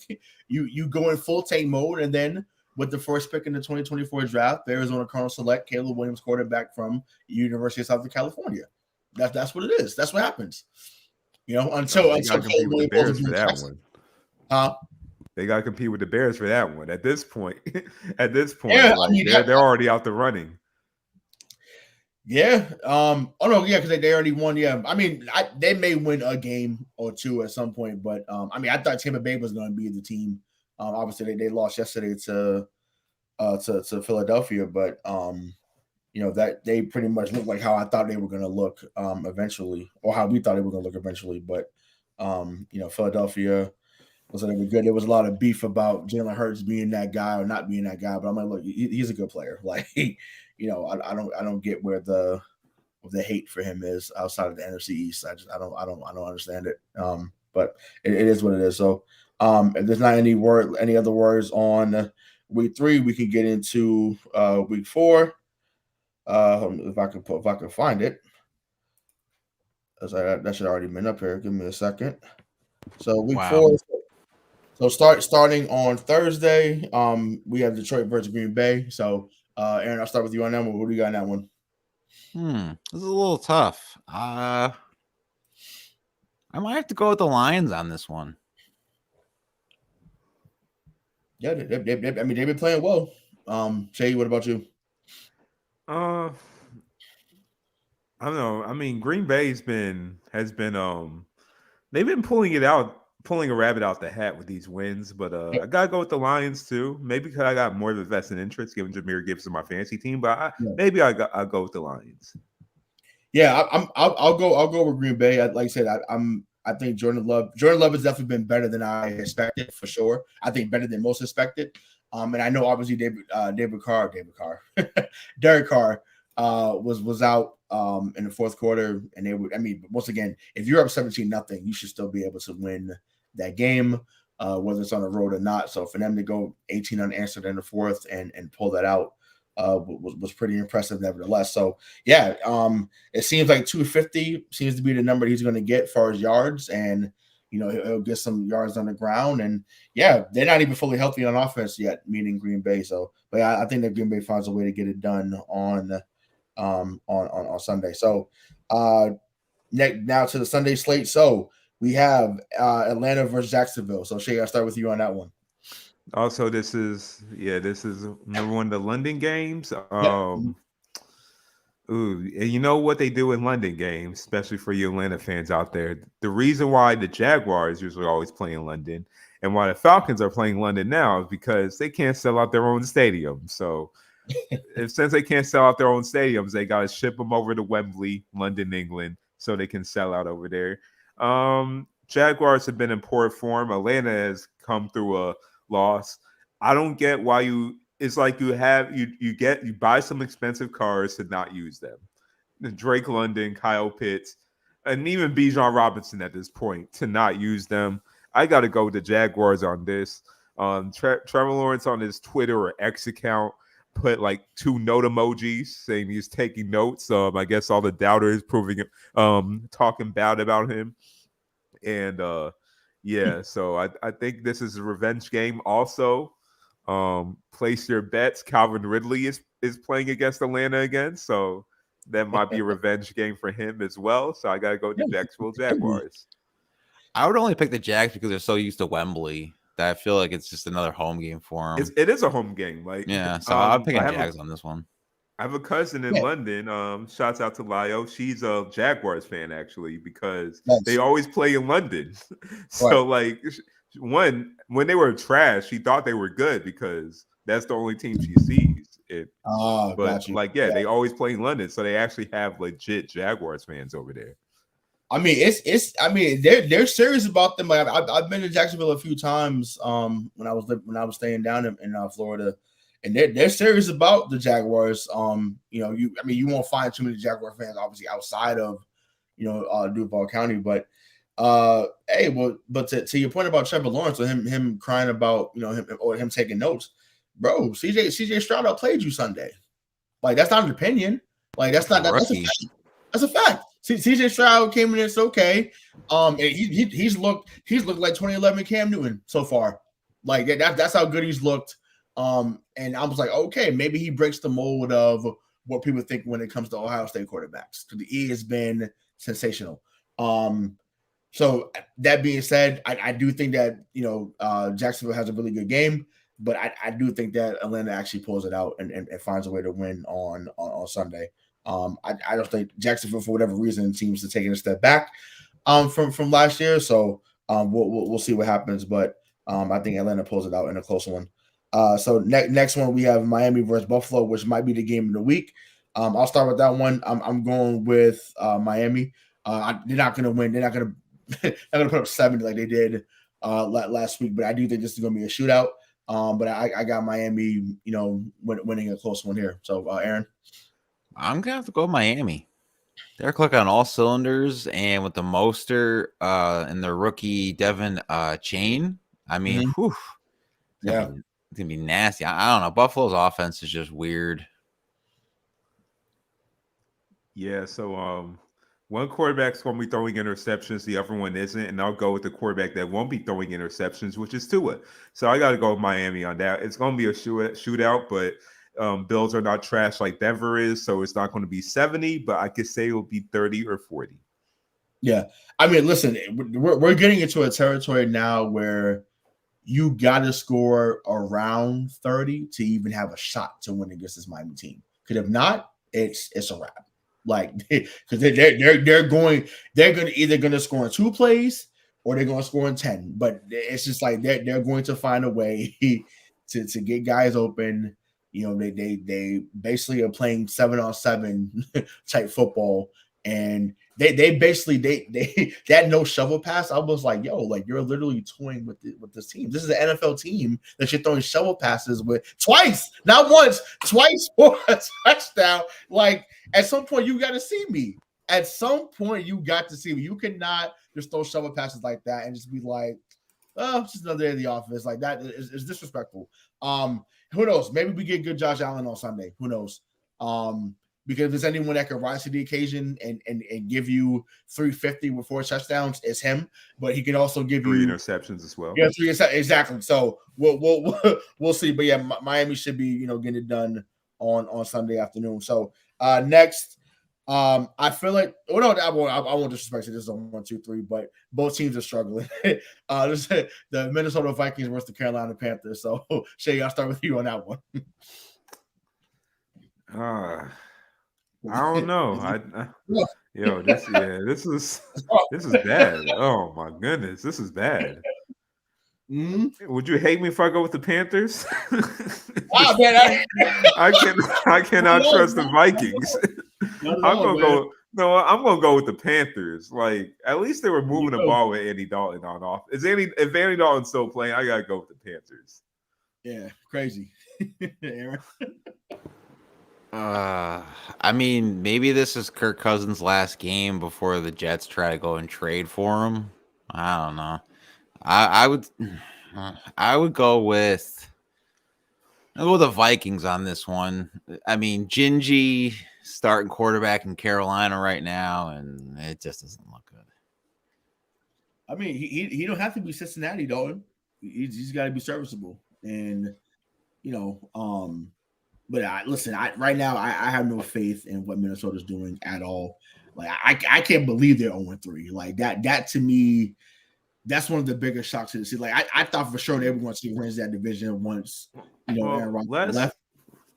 You go in full tank mode, and then with the first pick in the 2024 draft, the Arizona Cardinals select Caleb Williams, quarterback from University of Southern California. That's what it is. That's what happens. Until Caleb Williams for that one. They got to compete with the Bears for that one. At this point, yeah, they're already out the running. Yeah. Because they already won. Yeah. They may win a game or two at some point, but I thought Tampa Bay was going to be the team. Obviously, they lost yesterday to Philadelphia, but that they pretty much look like how I thought they were going to look eventually, or how we thought they were going to look eventually. But Philadelphia was going to be good. There was a lot of beef about Jalen Hurts being that guy or not being that guy, but I'm like, look, he's a good player. Like, I don't get where the hate for him is outside of the NFC East. I don't understand it. But it is what it is. So if there's not any other words on week 3, we can get into week 4. If I can find it. That should already been up here. Give me a second. So week 4. So starting on Thursday, we have Detroit versus Green Bay. So Aaron, I'll start with you on that one. What do you got on that one? This is a little tough. I might have to go with the Lions on this one. Yeah, they've been playing well. Shay, what about you? I don't know. Green Bay's has been they've been pulling a rabbit out the hat with these wins, but I gotta go with the Lions too. Maybe because I got more of a vested interest given Jahmyr Gibbs in my fantasy team, but maybe I'll go with the Lions. Yeah, I'll go with Green Bay. Like I said, I think Jordan Love has definitely been better than I expected, for sure. I think better than most expected. And I know obviously Derek Carr was out in the fourth quarter, and they would. Once again, if you're up 17-0, you should still be able to win that game, whether it's on the road or not. So for them to go 18 unanswered in the fourth and pull that out was pretty impressive, nevertheless. So yeah, it seems like 250 seems to be the number he's going to get as far as yards, and he'll get some yards on the ground. And yeah, they're not even fully healthy on offense yet, meaning Green Bay. So, but I think that Green Bay finds a way to get it done on Sunday. So now to the Sunday slate. So we have Atlanta versus Jacksonville. So Shay, I'll start with you on that one. Also, this is number one of the London games. Ooh, and you know what they do in London games, especially for you Atlanta fans out there. The reason why the Jaguars usually always play in London and why the Falcons are playing London now is because they can't sell out their own stadium. So since they can't sell out their own stadiums, they got to ship them over to Wembley, London, England, so they can sell out over there. Jaguars have been in poor form. Atlanta has come through a loss. I don't get why it's like you buy some expensive cars to not use them. Drake London, Kyle Pitts, and even Bijan Robinson at this point to not use them. I got to go with the Jaguars on this. Trevor Lawrence on his Twitter or X account put like 2 note emojis saying he's taking notes. I guess all the doubters talking bad about him. And so I think this is a revenge game also. Place your bets. Calvin Ridley is playing against Atlanta again, so that might be a revenge game for him as well. So I gotta go to Jacksonville Jaguars. I would only pick the Jags because they're so used to Wembley that I feel like it's just another home game for them. It is a home game, like so I'm picking Jags on this one. I have a cousin in London. Shouts out to Lio. She's a Jaguars fan actually because they always play in London. So like when they were trash, she thought they were good because that's the only team she sees. They always play in London, so they actually have legit Jaguars fans over there. I mean, they're serious about them. Like I've been to Jacksonville a few times when I was staying down in Florida. And they're serious about the Jaguars. You won't find too many Jaguar fans, obviously, outside of, Duval County. But to your point about Trevor Lawrence or him crying about him taking notes, bro. CJ Stroud outplayed you Sunday. Like that's not an opinion. Like that's a fact. That's a fact. CJ Stroud came in. It's okay. He's looked like 2011 Cam Newton so far. Like that's how good he's looked. And I was like, okay, maybe he breaks the mold of what people think when it comes to Ohio State quarterbacks. Because he has been sensational. So that being said, I do think that Jacksonville has a really good game, but I do think that Atlanta actually pulls it out and finds a way to win on Sunday. I don't think Jacksonville, for whatever reason, seems to taking a step back from last year. So we'll see what happens, but I think Atlanta pulls it out in a close one. So next one we have Miami versus Buffalo, which might be the game of the week. I'll start with that one. I'm going with Miami. They're not going to win. They're not going to put up 70 like they did last week. But I do think this is going to be a shootout. But I got Miami, winning a close one here. So Aaron, I'm gonna have to go with Miami. They're clicking on all cylinders, and with the Mostert and the rookie Devin Chain, I mean, it's gonna be nasty. I don't know. Buffalo's offense is just weird. Yeah, so one quarterback's going to be throwing interceptions, the other one isn't, and I'll go with the quarterback that won't be throwing interceptions, which is Tua. So I got to go with Miami on that. It's going to be a shootout, but Bills are not trash like Denver is, so it's not going to be 70, but I could say it will be 30 or 40. Yeah, I mean, listen, we're getting into a territory now where you got to score around 30 to even have a shot to win against this Miami team. Because if not, it's a wrap. Like, because they're going to either score in 2 plays or they're going to score in 10. But it's just like they're going to find a way to get guys open. They basically are playing 7-on-7 type football, and they basically they that no shovel pass. I was like, yo, like you're literally toying with this team. This is an NFL team that you're throwing shovel passes with twice, not once, twice for a touchdown. Like at some point you got to see me. At some point you got to see me. You cannot just throw shovel passes like that and just be like, oh, it's just another day of the office. Like that is disrespectful. Who knows? Maybe we get good Josh Allen on Sunday. Who knows? Because if there's anyone that can rise to the occasion and give you 350 with 4 touchdowns, it's him. But he can also give 3 you interceptions as well. Yeah, 3 exactly. So we'll see. But yeah, Miami should be getting it done on Sunday afternoon. So next, I feel like I won't disrespect it. This is a 1, 2, 3, but both teams are struggling. This is the Minnesota Vikings versus the Carolina Panthers. So Shay, I'll start with you on that one. I don't know. This is bad. Oh my goodness, this is bad. Mm-hmm. Would you hate me if I go with the Panthers? Wow, man, I cannot trust the Vikings. I'm gonna go with the Panthers. Like at least they were moving the ball with Andy Dalton on off. If Andy Dalton's still playing, I gotta go with the Panthers. Yeah, crazy. Aaron. I mean, maybe this is Kirk Cousins' last game before the Jets try to go and trade for him. I don't know. I would. I would go with the Vikings on this one. I mean, Gingy starting quarterback in Carolina right now, and it just doesn't look good. I mean, he don't have to be Cincinnati, though. He's got to be serviceable, and but right now I have no faith in what Minnesota's doing at all. Like I can't believe they're 0-3. Like that to me, that's one of the biggest shocks to see. Like I thought for sure they were going to win that division once. Aaron Rodgers left.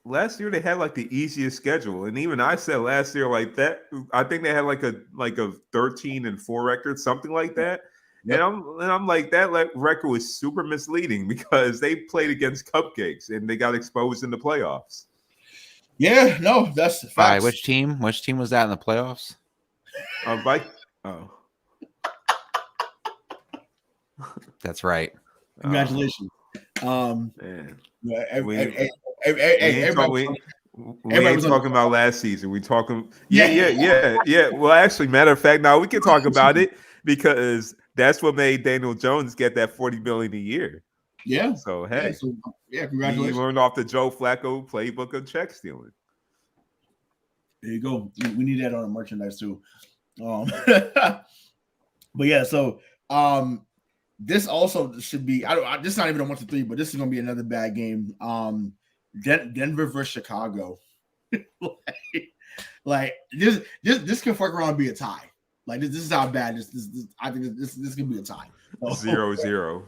Last year they had like the easiest schedule, and even I said last year like that. I think they had like a 13-4 record, something like that. Yep. And I'm like, that record was super misleading because they played against cupcakes and they got exposed in the playoffs. Yeah, no, that's facts. All right, which team was that in the playoffs? That's right. Congratulations. Man. We ain't talking about last season. We talking yeah. Well, actually, matter of fact, now we can talk about it because that's what made Daniel Jones get that $40 million a year. Yeah. So hey, congratulations. He learned off the Joe Flacco playbook of check stealing. There you go. We need that on the merchandise too. But yeah, so this also should be. This is not even a 1-3, but this is gonna be another bad game. Denver versus Chicago. like this can fuck around and be a tie. Like this is how bad this I think this can be a tie. 0-0.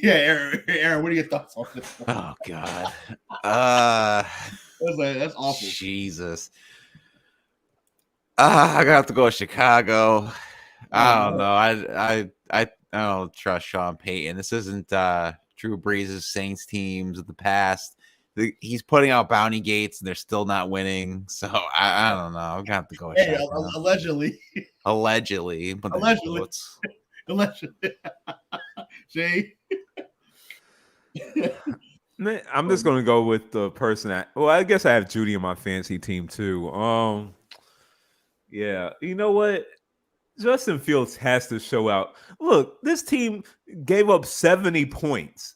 Yeah, Aaron, what are your thoughts on this? Oh God. That's awful. Jesus. I got to go with Chicago. I don't know. I don't trust Sean Payton. This isn't Drew Brees' Saints teams of the past. He's putting out bounty gates and they're still not winning. So I don't know. I'm gonna have to go with Chicago. Allegedly. But Allegedly. Jay. Man, I'm just gonna go with the person I guess I have Judy on my fantasy team too. Yeah, you know what? Justin Fields has to show out. Look, this team gave up 70 points.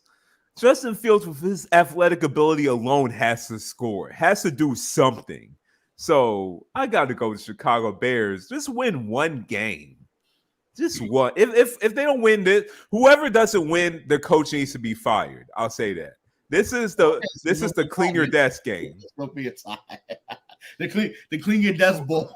Justin Fields, with his athletic ability alone, has to score, has to do something. So I got to go with Chicago Bears. Just win one game. Just one. If they don't win this, whoever doesn't win, the coach needs to be fired. I'll say that. This is the clean your desk game. It'll be a tie. the clean your desk bowl.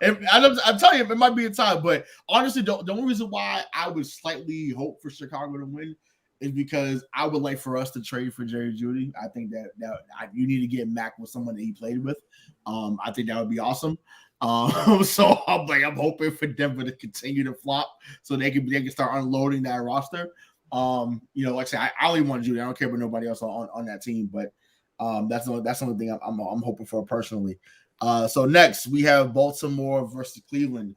I'm telling you, it might be a tie. But honestly, the only reason why I would slightly hope for Chicago to win is because I would like for us to trade for Jerry Jeudy. I think that you need to get Mac with someone that he played with. I think that would be awesome. So I'm hoping for Denver to continue to flop so they can start unloading that roster. Like I said, I only want Jeudy. I don't care about nobody else on that team, but that's the only thing I'm hoping for personally. So next we have Baltimore versus Cleveland.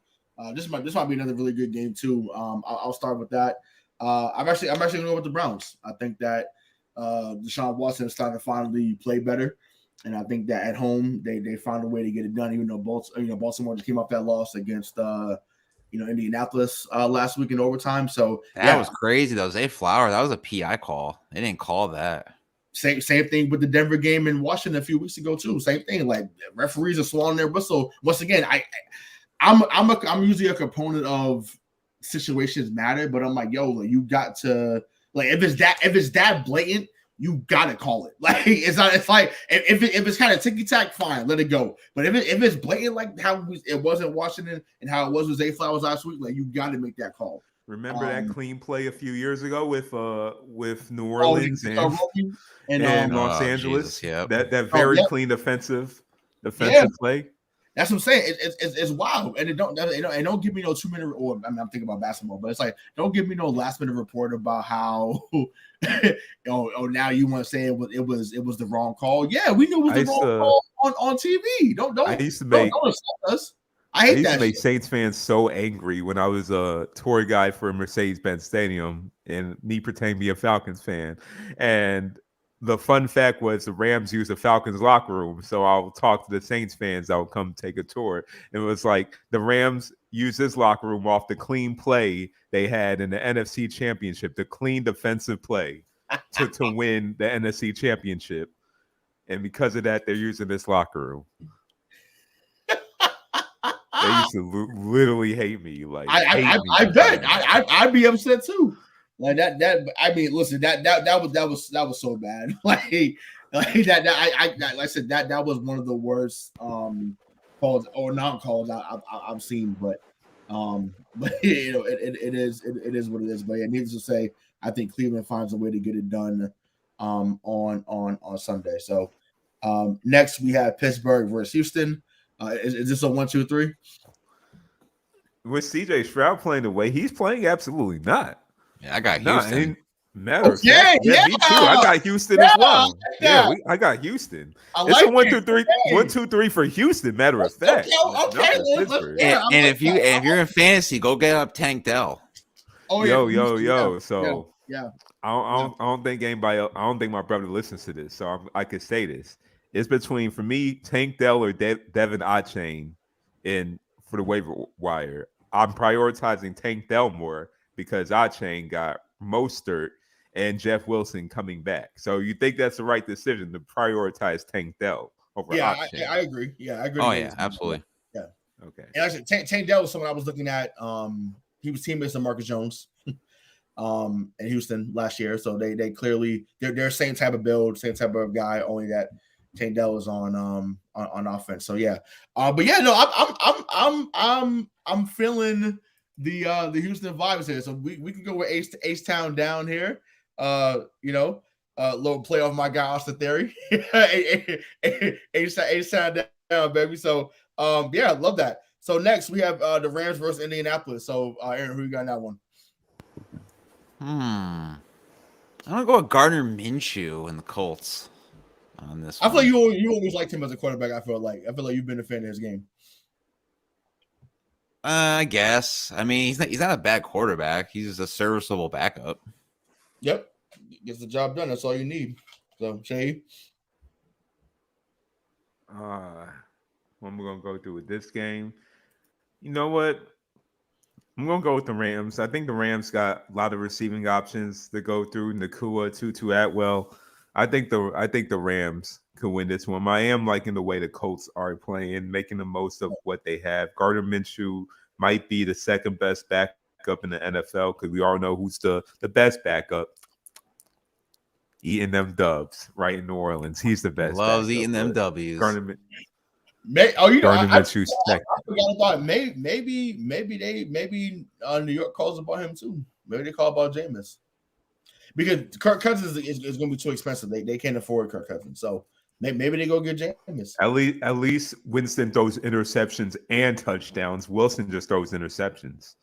This might be another really good game too. I'll start with that. I'm actually gonna go with the Browns. I think that Deshaun Watson is starting to finally play better, and I think that at home they found a way to get it done. Even though Baltimore just came off that loss against Indianapolis last week in overtime. So that was crazy though. Zay Flowers, that was a PI call. They didn't call that. Same thing with the Denver game in Washington a few weeks ago too. Same thing. Like referees are swallowing their whistle. Once again, I'm usually a component of situations matter, but I'm like, you got to if it's that blatant, you gotta call it. Like it's like if it's kind of ticky tack, fine, let it go. But if it's blatant like how it was in Washington and how it was with Zay Flowers last week, like you got to make that call. Remember that clean play a few years ago with New Orleans and Los Angeles? Jesus, yeah. That very clean defensive play. That's what I'm saying. It's wild, and it don't give me no 2 minute. Or I'm thinking about basketball, but it's like don't give me no last minute report about how now you want to say it was the wrong call. Yeah, we knew it was the wrong call on TV. Don't accept us. I used to make Saints fans so angry when I was a tour guide for Mercedes-Benz Stadium and me pretending to be a Falcons fan. And the fun fact was the Rams use the Falcons locker room. So I'll talk to the Saints fans that will come take a tour. It was like the Rams used this locker room off the clean play they had in the NFC Championship, the clean defensive play to win the NFC Championship. And because of that, they're using this locker room. They used to literally hate me. Like I bet I'd be upset too. Like that. I mean, listen, that was so bad. like that. I said that was one of the worst calls or non-calls I've seen. But you know, it is what it is. But yeah, needless to say, I think Cleveland finds a way to get it done on Sunday. So next we have Pittsburgh versus Houston. Is this a 1, 2, 3? With CJ Stroud playing the way he's playing, absolutely not. Yeah, I got Houston. Matter of fact, me too. I got Houston as well. I got Houston. It's a 1, 2, 3, 1, 2, 3 for Houston. Matter of fact. Okay. And if you're in fantasy, go get up Tank Dell. Oh, yo. So yeah. I don't think anybody else, I don't think my brother listens to this, so I could say this. It's between, for me, Tank Dell or Devin Achane for the waiver wire. I'm prioritizing Tank Dell more because Achane got Mostert and Jeff Wilson coming back. So you think that's the right decision to prioritize Tank Dell over Achane? I agree. Yeah, I agree. Oh, yeah, absolutely. Yeah. Okay. And actually, Tank Dell was someone I was looking at. He was teammates with Marcus Jones in Houston last year. So they clearly they're same type of build, same type of guy, only that Tank Dell is on offense. So yeah. But yeah, no, I'm feeling the Houston vibes here. So we can go with Ace Town down here. Little play off my guy Austin Theory. Ace Town down, baby. So yeah, I love that. So next we have the Rams versus Indianapolis. So Aaron, who you got in that one? I'm gonna go with Gardner Minshew and the Colts on this. I feel like you always liked him as a quarterback. I feel like you've been a fan of his game. I guess. I mean, he's not a bad quarterback. He's just a serviceable backup. Yep, gets the job done. That's all you need. So Shay, what am I gonna go through with this game? You know what? I'm gonna go with the Rams. I think the Rams got a lot of receiving options to go through. Nakua, Tutu Atwell. I think the Rams could win this one. I am liking the way the Colts are playing, making the most of what they have. Gardner Minshew might be the second best backup in the NFL because we all know who's the best backup. Eating them dubs right in New Orleans. He's the best. Loves eating them W's. Gardner Minshew. I forgot about maybe New York calls about him too. Maybe they call about Jameis. Because Kirk Cousins is going to be too expensive. They can't afford Kirk Cousins. So maybe they go get Jameis. At least Winston throws interceptions and touchdowns. Wilson just throws interceptions.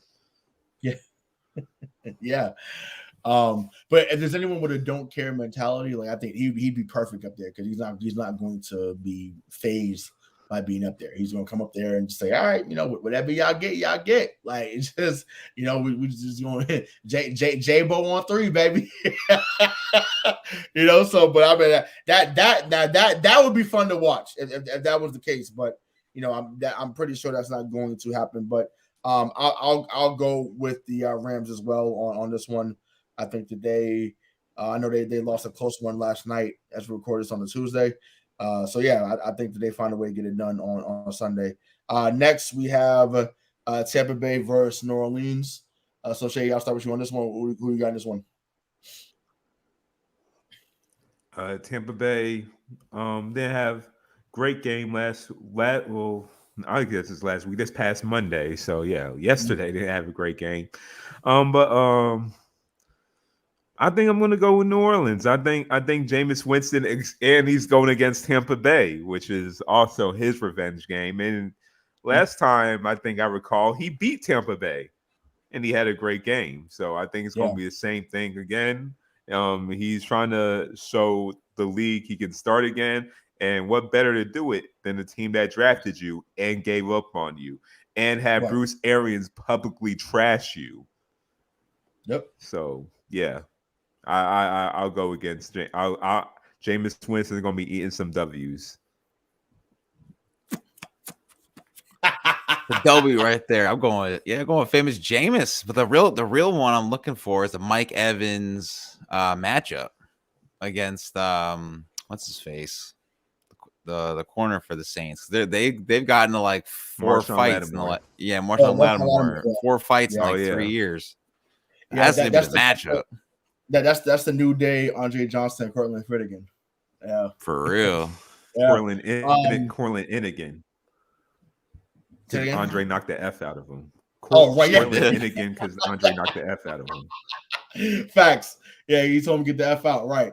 Yeah. Yeah. But if there's anyone with a don't care mentality, like I think he'd be perfect up there because he's not going to be phased by being up there. He's gonna come up there and just say, all right, whatever y'all get. Like it's just, we just going J-Bo on 3, baby. So but I mean that would be fun to watch if that was the case. But I'm pretty sure that's not going to happen. But I'll go with the Rams as well on this one. I think today, I know they lost a close one last night as we recorded this on the Tuesday. So yeah, I think that they find a way to get it done on Sunday. Next we have Tampa Bay versus New Orleans. So Shay, I'll start with you on this one. Who you got in this one? Tampa Bay didn't have great game I guess it's last week. This past Monday. So yeah, yesterday they didn't have a great game. But I think I'm going to go with New Orleans. I think Jameis Winston, and he's going against Tampa Bay, which is also his revenge game. And last time, I think I recall, he beat Tampa Bay, and he had a great game. So I think it's going to be the same thing again. He's trying to show the league he can start again. And what better to do it than the team that drafted you and gave up on you and have Bruce Arians publicly trash you. Yep. So, yeah. I'll go against Jameis Winston is going to be eating some W's. The W right there. I'm going with famous Jameis. But the real one I'm looking for is the Mike Evans matchup against what's his face, the corner for the Saints. They've gotten to like 4 Marshawn fights Lattimore. Marshawn Lattimore, 4 fights in 3 yeah. years. Yeah, That's gonna be the matchup. That's the new day. Andre Johnson, Cortland Finnegan. Yeah, For real. yeah. Cortland Innigan. Say it again? Andre knocked the F out of him. Oh, right, yeah. Cortland Innigan because Andre knocked the F out of him. Facts. Yeah, he told him to get the F out. Right.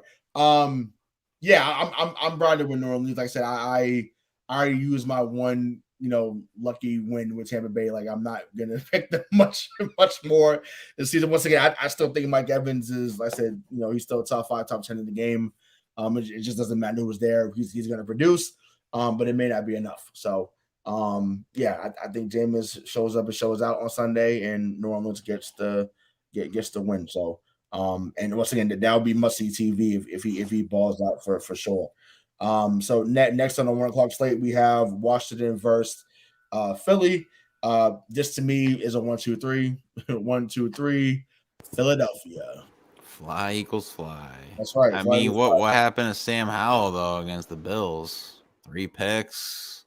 Yeah, I'm riding with New Orleans. Like I said, I already used my one, lucky win with Tampa Bay. Like I'm not gonna pick them much more this season. Once again, I still think Mike Evans is, like I said, he's still top 5, top 10 in the game. It just doesn't matter who's there. He's gonna produce, but it may not be enough. So yeah, I think Jameis shows up and shows out on Sunday, and New Orleans gets the win. So and once again, that'll be must-see TV if he balls out for sure. So next on the 1 o'clock slate, we have Washington versus Philly. This to me is a 1-2-3. 1-2-3, Philadelphia. Fly equals fly. That's right. I mean, what happened to Sam Howell though against the Bills? 3 picks,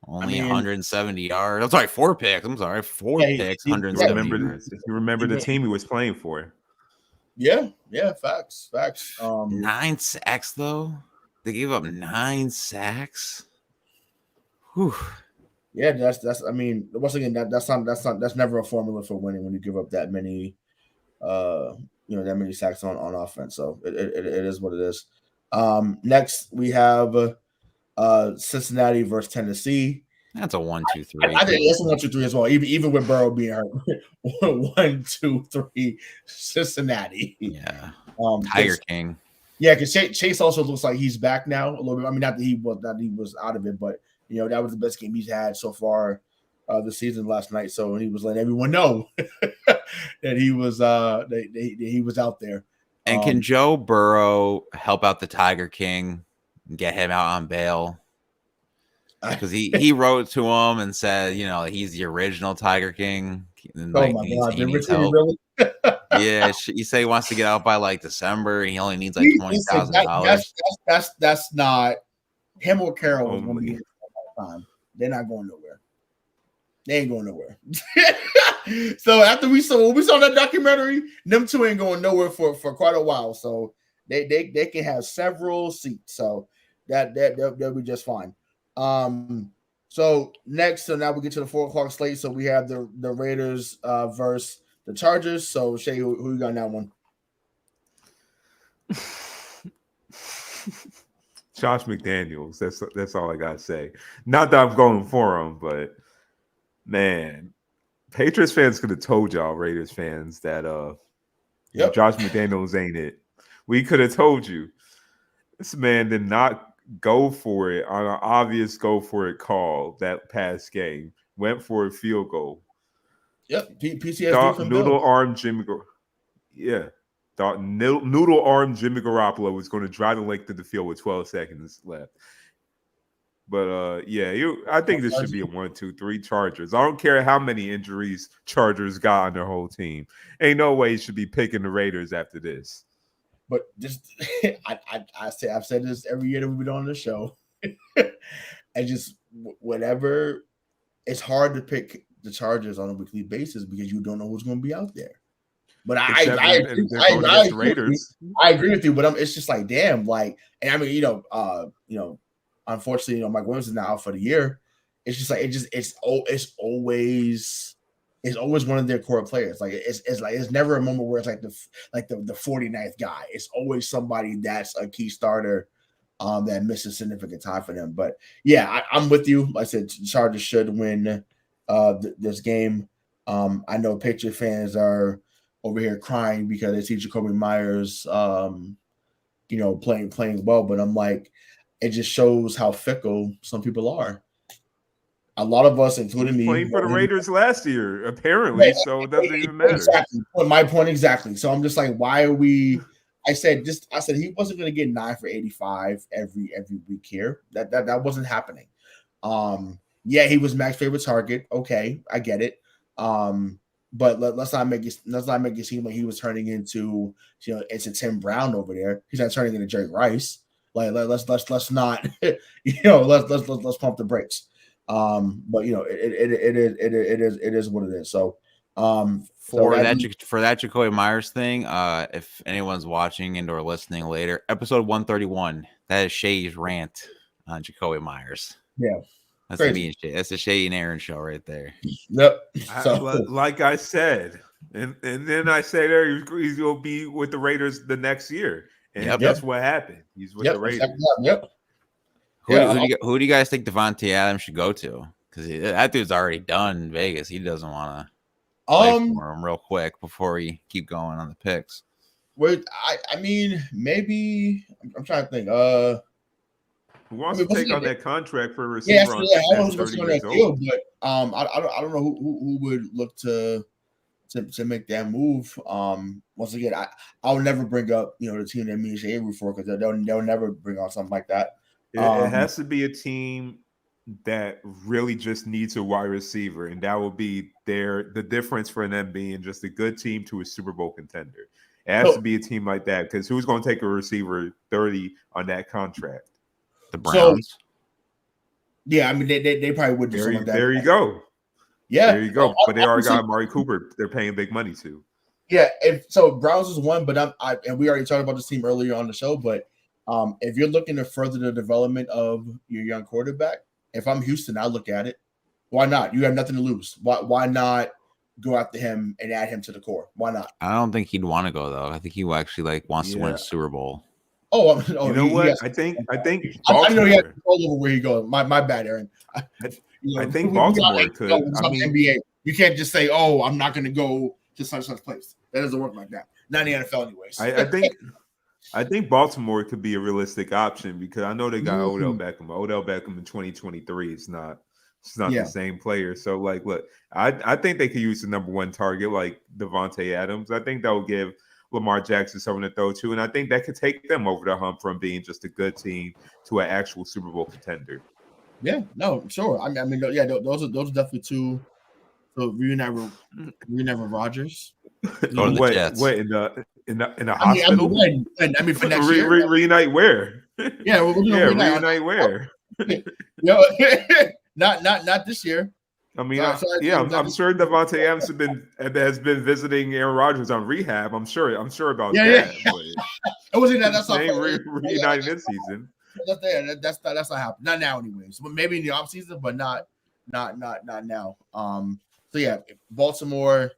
only 170 yards. I'm sorry, 4 picks. I'm sorry, 4 picks, 170 yards. You remember the team he was playing for? Yeah, facts. 9 sacks though. They gave up 9 sacks. Whew. Yeah, that's. I mean, once again, that's never a formula for winning when you give up that many, that many sacks on offense. So it is what it is. Next we have Cincinnati versus Tennessee. That's a 1-2-3. I think that's a 1-2-3 as well. Even with Burrow being hurt, 1-2-3 Cincinnati. Yeah, Tiger King. Yeah, because Chase also looks like he's back now a little bit. I mean, not that he was out of it, but that was the best game he's had so far this season last night. So he was letting everyone know that he was he was out there. And can Joe Burrow help out the Tiger King and get him out on bail? Because he wrote to him and said, he's the original Tiger King. And, oh my God, he needs help. Really? Yeah, he said he wants to get out by like December, and he only needs like $20,000. That's not him or Carroll is going to be here for a long time. They're not going nowhere. They ain't going nowhere. So when we saw that documentary, them two ain't going nowhere for quite a while. So they can have several seats. So they'll be just fine. So now we get to the 4 o'clock slate. So we have the Raiders versus the Chargers. So Shay, who you got in that one? Josh McDaniels. That's all I gotta say. Not that I'm going for him, but man, Patriots fans could have told y'all, Raiders fans, that Josh McDaniels ain't it. We could have told you. This man did not go for it on an obvious go for it call that past game. Went for a field goal. Yep, PTSD noodle arm Jimmy. Thought noodle arm Jimmy Garoppolo was going to drive the length of the field with 12 seconds left. But I think this should be a 1-2-3 Chargers. I don't care how many injuries Chargers got on their whole team. Ain't no way you should be picking the Raiders after this. But just I've said this every year that we've been on the show. And just whatever, it's hard to pick the Chargers on a weekly basis because you don't know who's going to be out there. But I agree with you. But it's just like, damn, like, and I mean, unfortunately, Mike Williams is now out for the year. It's just like it's always one of their core players. Like it's never a moment where it's like the 49th guy. It's always somebody that's a key starter that misses significant time for them. But yeah, I'm with you. Like I said, Chargers should win this game. I know Patriot fans are over here crying because they see Jacoby Myers playing well, but I'm like, it just shows how fickle some people are. A lot of us, including me, playing for the Raiders last year, apparently, so it doesn't even matter. Exactly. My point exactly. So I'm just like, why are we? I said he wasn't going to get 9 for 85 every week here. That wasn't happening. Yeah, he was Mac's favorite target. Okay, I get it. But let's not make it seem like he was turning into into Tim Brown over there. He's not turning into Jerry Rice. Like let's not let's pump the brakes. But it is what it is. So for that Jacoby Myers thing, if anyone's watching and or listening later, episode 131, that is Shay's rant on Jacoby Myers. Yeah. That's me and Shay. That's the Shay and Aaron show right there. Yep. Like I said, and then I said he's going to be with the Raiders the next year. And that's what happened. He's with the Raiders. Yep. Who do you guys think Devontae Adams should go to? Because that dude's already done in Vegas. He doesn't want to play for him real quick before we keep going on the picks. I mean, maybe I'm trying to think. Who wants to take on that contract for a receiver? I don't know what's on that field, but I don't know who would look to make that move. Once again, I'll never bring up the team that me and Shay root for, because they'll never bring on something like that. It has to be a team that really just needs a wide receiver, and that will be the difference for them being just a good team to a Super Bowl contender. It has to be a team like that, because who's going to take a receiver 30 on that contract? The Browns. I mean, they probably would do something like that. There you go. Yeah, there you go. But they already got Amari Cooper. They're paying big money to. Yeah, so Browns is one, but and we already talked about this team earlier on the show. But if you're looking to further the development of your young quarterback, if I'm Houston, I look at it. Why not? You have nothing to lose. Why not go after him and add him to the core? Why not? I don't think he'd want to go though. I think he actually wants to win a Super Bowl. You know what? I think Baltimore. I know he has control over where he goes. My bad, Aaron. I think Baltimore could. NBA. You can't just say, "Oh, I'm not going to go to such place." That doesn't work like that. Not in the NFL, anyways. I think Baltimore could be a realistic option, because I know they got Odell Beckham. Odell Beckham in 2023 is not the same player. So look, I think they could use the number one target like Devontae Adams. I think that will give Lamar Jackson someone to throw to, and I think that could take them over the hump from being just a good team to an actual Super Bowl contender. Yeah, no, sure. I mean, yeah, those are definitely two. So reunite with Rodgers. What in the hospital? I mean, for next year. Reunite where? Yeah, reunite where? Not this year. I mean, I'm sure Devontae Adams has been visiting Aaron Rodgers on rehab. I'm sure about that. Yeah. It wasn't that. That's not reunited this season. That's not happening. Not now, anyways. But maybe in the offseason, but not now. So yeah, Baltimore,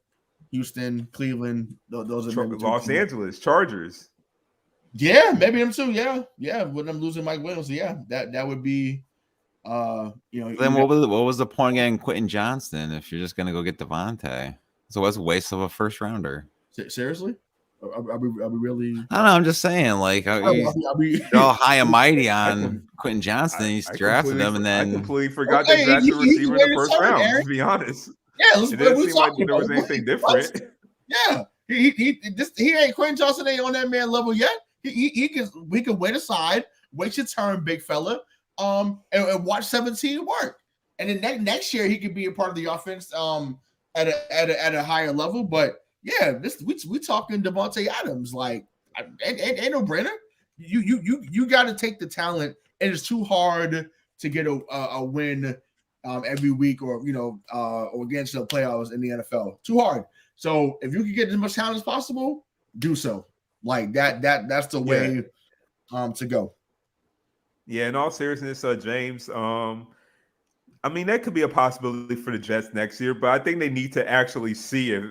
Houston, Cleveland. Those are Los Angeles Chargers. Yeah, maybe them too. Yeah. With them losing Mike Williams, that would be. Then what was the point getting Quentin Johnston if you're just gonna go get Devontae? So what's a waste of a first rounder? Seriously? Are we really? I don't know. I'm just saying, you're all high and mighty on Quentin Johnston. He's drafted him, and then I completely forgot they drafted a receiver in the first round. Aaron. To be honest, it didn't seem like there was anything different. Yeah, he ain't Quentin Johnston ain't on that man level yet. We can wait aside, wait your turn, big fella. And watch 17 work, and then next year he could be a part of the offense at a higher level. But yeah, we talking Devontae Adams, ain't no brainer. You got to take the talent, and it's too hard to get a win every week or against the playoffs in the NFL. Too hard. So if you can get as much talent as possible, do so. That's the way to go. Yeah, in all seriousness, James, I mean, that could be a possibility for the Jets next year, but I think they need to actually see if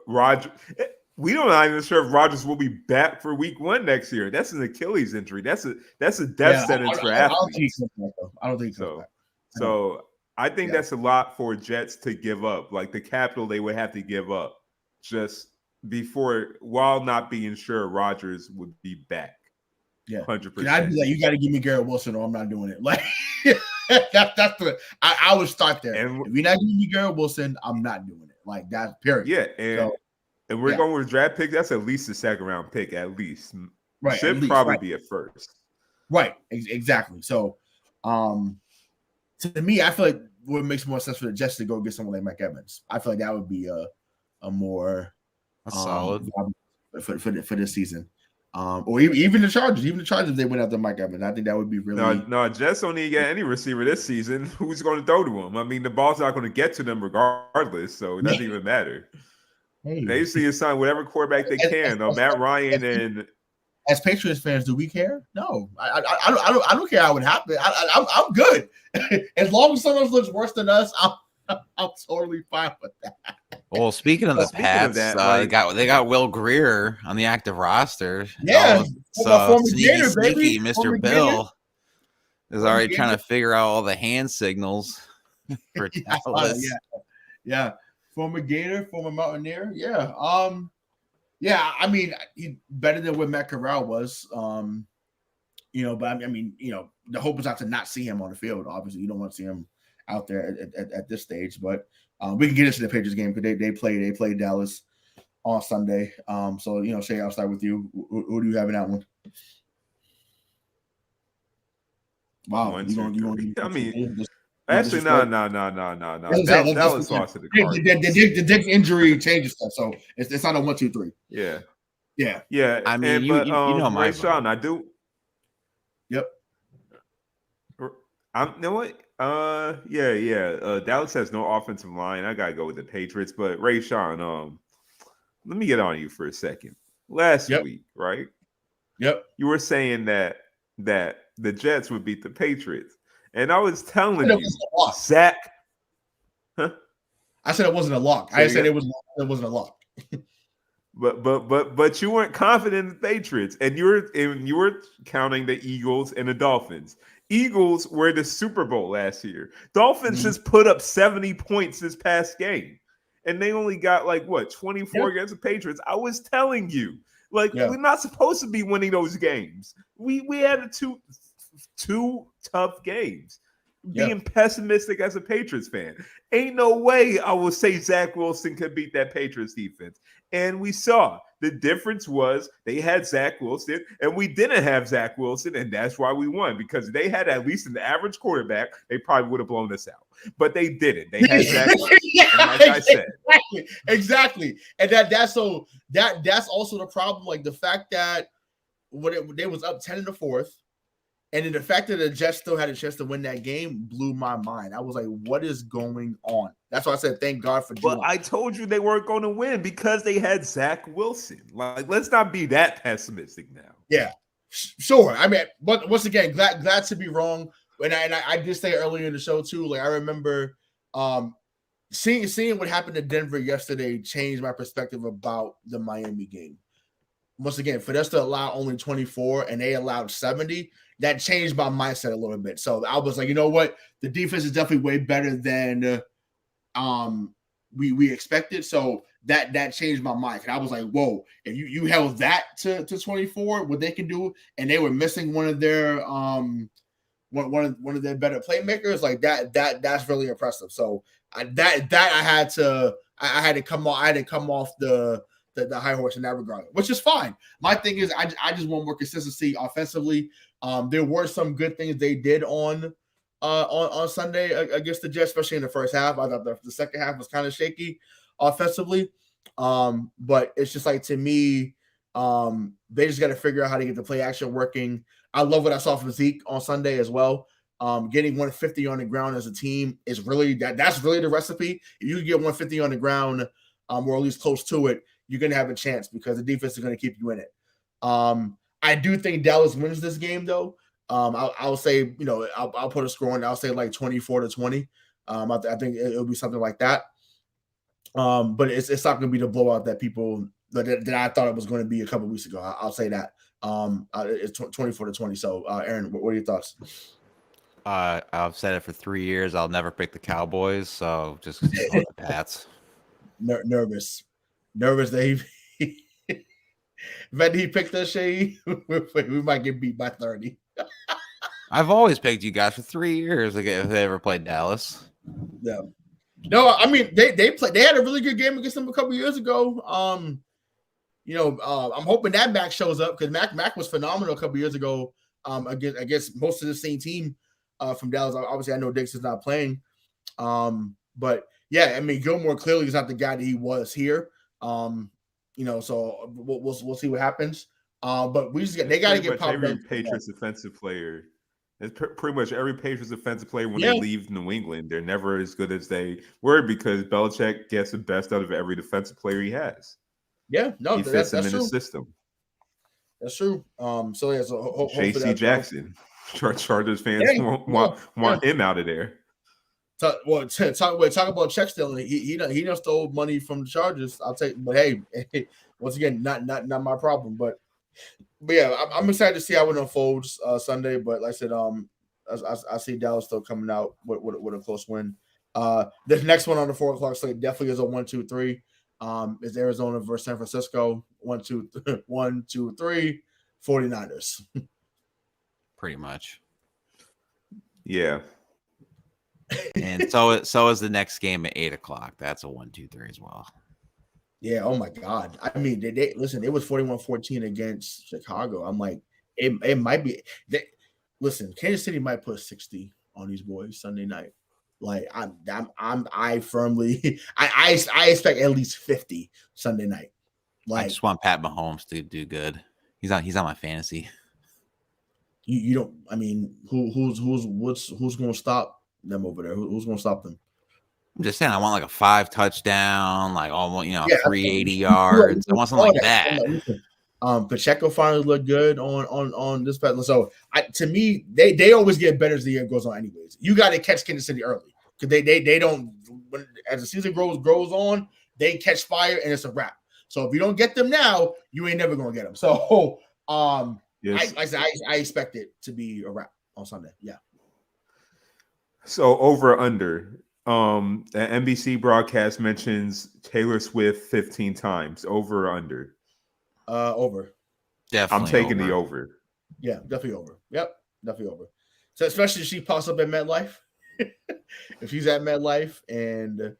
Rodgers. We don't know even sure if Rodgers will be back for Week 1 next year. That's an Achilles injury. That's a death sentence for athletes. I don't think so. So I think that's a lot for Jets to give up, like the capital they would have to give up just while not being sure Rodgers would be back. Yeah, 100%. I'd be like, you got to give me Garrett Wilson, or I'm not doing it. That's the I would start there. And if you're not giving me Garrett Wilson, I'm not doing it. That's period. Yeah, and we're going with draft pick. That's at least a second round pick, at least. Right. Should at least, probably right. be at first. Right. Exactly. So, to me, I feel like what makes more sense for the Jets to go get someone like Mike Evans. I feel like that would be a more solid for this season. Or even the Chargers. Even the Chargers, if they went after Mike Evans, I think that would be really. No, Jets don't need to get any receiver this season. Who's going to throw to him? I mean, the ball's not going to get to them regardless, so it doesn't even matter. Hey. They see to sign whatever quarterback they can. Matt Ryan and as Patriots fans, do we care? No, I don't care how it happened. I'm good as long as someone looks worse than us. I'm totally fine with that. Well, speaking of the Pats, they got Will Greer on the active roster. Yeah, sneaky Mr. Bill is already trying to figure out all the hand signals for Dallas. Yeah. Former Gator, former Mountaineer. Yeah. I mean, he better than what Matt Corral was. But I mean, the hope is not to not see him on the field. Obviously, you don't want to see him out there at this stage. But we can get into the Patriots game because they played Dallas on Sunday. So Shay, I'll start with you. Who do you have in that one? Wow, actually, no. Dallas lost to the Cardinals. The Dick injury changes stuff, so it's not a 1, 2, 3. Yeah. I mean, you know my Sean, I do. Yep. You know what? Dallas has no offensive line. I gotta go with the Patriots, but Ray Sean, let me get on you for a second. Last week, right? Yep. You were saying that the Jets would beat the Patriots. And I was telling you, Zach. Huh? I said it wasn't a lock. I said it wasn't a lock. But you weren't confident in the Patriots, and you were counting the Eagles and the Dolphins. Eagles were in the Super Bowl last year. Dolphins just put up 70 points this past game, and they only got 24 against the Patriots. I was telling you, we're not supposed to be winning those games. We had two tough games. Being pessimistic as a Patriots fan, ain't no way I will say Zach Wilson could beat that Patriots defense. And we saw the difference was they had Zach Wilson and we didn't have Zach Wilson, and that's why we won, because they had at least an average quarterback. They probably would have blown us out, but they didn't. They had Zach Wilson. Like I said, exactly. And that's also the problem. The fact that they was up 10 in the fourth. And then the fact that the Jets still had a chance to win that game blew my mind. I was like, what is going on? That's why I said, thank God for Juwan. But I told you they weren't going to win because they had Zach Wilson. Let's not be that pessimistic now. Yeah, sure. I mean, but once again, glad to be wrong. And I did say earlier in the show too, I remember seeing what happened to Denver yesterday changed my perspective about the Miami game. Once again, for us to allow only 24 and they allowed 70, that changed my mindset a little bit. So I was like, you know what? The defense is definitely way better than we expected. So that changed my mind. And I was like, whoa, if you held that to 24, what they can do, and they were missing one of their one of their better playmakers, that's really impressive. So I had to come off the high horse in that regard, which is fine. My thing is, I just want more consistency offensively. There were some good things they did on Sunday against the Jets, especially in the first half. I thought the second half was kind of shaky offensively, but it's just to me, they just got to figure out how to get the play action working. I love what I saw from Zeke on Sunday as well. Getting 150 on the ground as a team is really that's really the recipe. If you get 150 on the ground, or at least close to it, you're going to have a chance because the defense is going to keep you in it. I do think Dallas wins this game, though. I'll say, I'll put a score on. I'll say 24-20. I think it'll be something like that. But it's not going to be the blowout that people that I thought it was going to be a couple weeks ago. I'll say that. It's 24-20. So, Aaron, what are your thoughts? I've said it for 3 years. I'll never pick the Cowboys. So just the Pats. Nervous that he picked us, Shay. We might get beat by 30. I've always picked you guys for 3 years if they ever played Dallas. Yeah. No, I mean they had a really good game against them a couple years ago. I'm hoping that Mac shows up because Mac was phenomenal a couple years ago. Against most of the same team from Dallas. Obviously, I know Diggs is not playing, but yeah, I mean Gilmore clearly is not the guy that he was here. So we'll see what happens. But they got to get popped. Every Patriots defensive player. It's pretty much every Patriots defensive player when they leave New England, they're never as good as they were because Belichick gets the best out of every defensive player he has. Yeah, no, he fits that's him in true. his system. That's true. So J.C. Jackson, Chargers fans want him out of there. Talk about check stealing. He done stole money from the Chargers. I'll take, but hey, once again, not my problem. But yeah, I'm excited to see how it unfolds Sunday. But like I said, I see Dallas still coming out with a close win. The next one on the 4 o'clock slate definitely is a 1-2-3. Is Arizona versus San Francisco. 1-2-3. 49ers. Pretty much. Yeah. And so is the next game at 8 o'clock. That's a 1-2-3 as well. Yeah. Oh my God. I mean, they listen. It was 41-14 against Chicago. I'm like, it might be. Listen, Kansas City might put 60 on these boys Sunday night. Like I firmly, I expect at least 50 Sunday night. Like I just want Pat Mahomes to do good. He's on my fantasy. You don't. I mean, who's going to stop them over there? Who's going to stop them? I'm just saying, I want like a 5 touchdown, like almost 380 yards. I want something like that. Pacheco finally looked good on this battle. So to me, they always get better as the year goes on. Anyways, you got to catch Kansas City early because they don't. As the season grows on, they catch fire and it's a wrap. So if you don't get them now, you ain't never gonna get them. So yes. I expect it to be a wrap on Sunday. Yeah. So over under. The NBC broadcast mentions Taylor Swift 15 times. Over or under? Over. Definitely. I'm taking the over. Yeah, definitely over. Yep, definitely over. So especially if she pops up at MetLife. If she's at MetLife and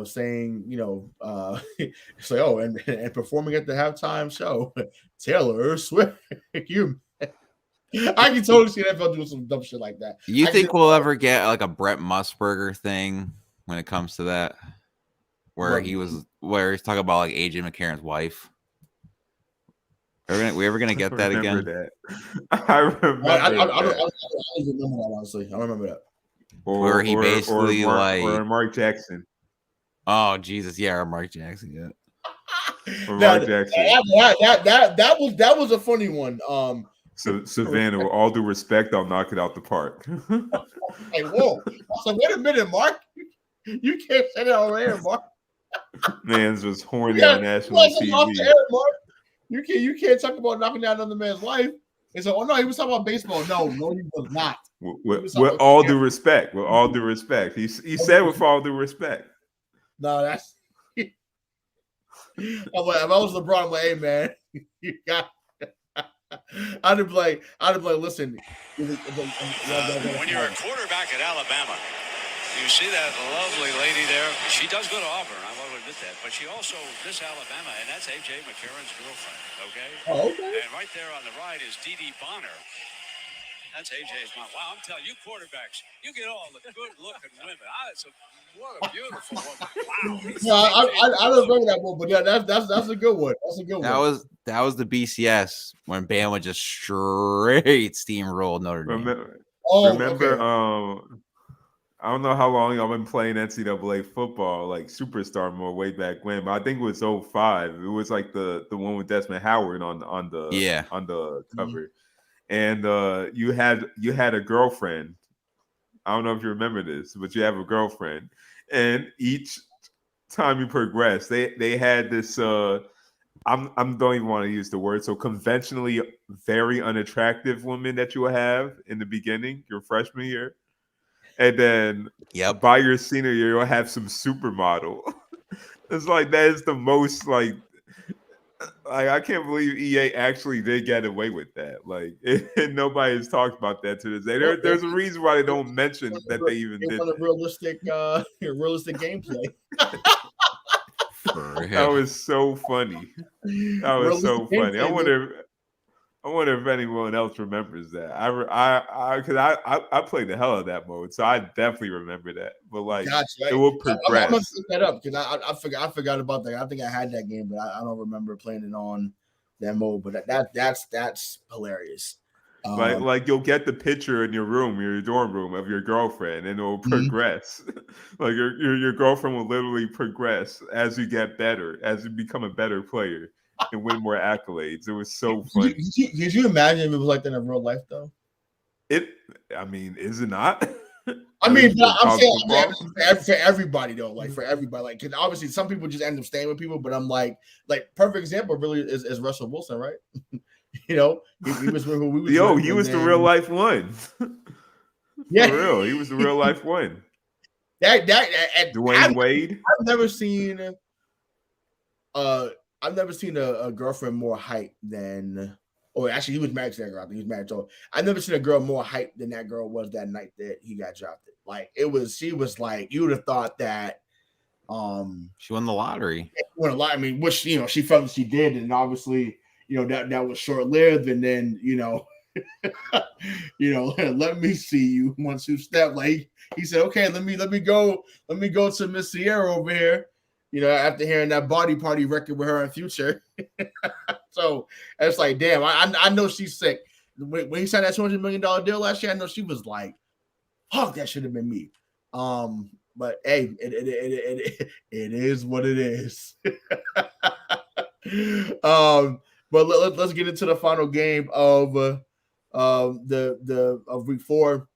saying, it's like, oh, and performing at the halftime show, Taylor Swift. I can totally see NFL doing some dumb shit like that. You think we'll ever get like a Brett Musburger thing when it comes to that? Where he's talking about like AJ McCarron's wife? Are we ever gonna get that again? That. I remember. I don't remember that, honestly. I don't remember that. Where he basically or Mark Jackson. Oh Jesus, yeah, or Mark Jackson, yeah. Or Mark Jackson. That was a funny one. So Savannah, with all due respect, I'll knock it out the park. Hey, whoa! So wait a minute, Mark. You can't say that on air, Mark. Man's was horny on national TV. Air, Mark. You can't talk about knocking down another man's wife. And so, no, he was talking about baseball. No, he was not. With all due respect, he said with all due respect. No, that's. If I was LeBron, I'm like, hey man, you got. I'd be like, listen. When you're a quarterback at Alabama, you see that lovely lady there. She does go to Auburn, I will admit that. But she also, this Alabama, and that's A.J. McCarron's girlfriend, okay? Oh, okay. And right there on the right is Dee Dee Bonner. That's A.J.'s mom. Wow, I'm telling you, quarterbacks, you get all the good-looking women. What a beautiful woman. Wow. I don't remember that one, but yeah, that's a good one. That's a good one. That was the BCS when Bama just straight steamrolled Notre Dame. Remember, I don't know how long I've been playing NCAA football, like superstar mode way back when, but I think it was 05. It was like the one with Desmond Howard on the cover. And you had a girlfriend. I don't know if you remember this, but you have a girlfriend. And each time you progress, they had this I don't even want to use the word, so conventionally very unattractive woman that you will have in the beginning, your freshman year. And then by your senior year, you'll have some supermodel. It's like that is the most like I can't believe EA actually did get away with that. Like nobody has talked about that to this day. There's a reason why they don't mention that they even did realistic gameplay. For real. That was so funny. That was so funny. I wonder if anyone else remembers that. I played the hell out of that mode, so I definitely remember that. But like, gotcha. it will I'm progress. gonna pick that up because I forgot about that. I think I had that game, but I don't remember playing it on that mode. But that's hilarious. Like you'll get the picture in your room, your dorm room of your girlfriend, and it will progress. Like your girlfriend will literally progress as you get better, as you become a better player and win more accolades. It was so funny. Did you imagine if it was like that in real life though? Is it not? I mean, I'm saying for everybody though, like for everybody, like because obviously some people just end up staying with people, but I'm like perfect example really is Russell Wilson, right? You know, he was who we was. Yo, he was the real life one. Yeah, for real, he was the real life one. That Dwayne Wade. I've never seen a girlfriend more hyped than. Or actually, he was married to that girl. I think he was married to her. I've never seen a girl more hyped than that girl was that night that he got drafted. Like she was like, you would have thought that she won the lottery. Won a lot. I mean, which she felt she did, and obviously, that was short lived. And then let me see you once you step. Like he said, okay, let me go to Miss Sierra over here. After hearing that Body Party record with her in Future. So it's like, damn, I know she's sick. When he signed that $200 million deal last year, I know she was like, fuck, that should have been me. But hey, it is what it is. But let's get into the final game of of week 4.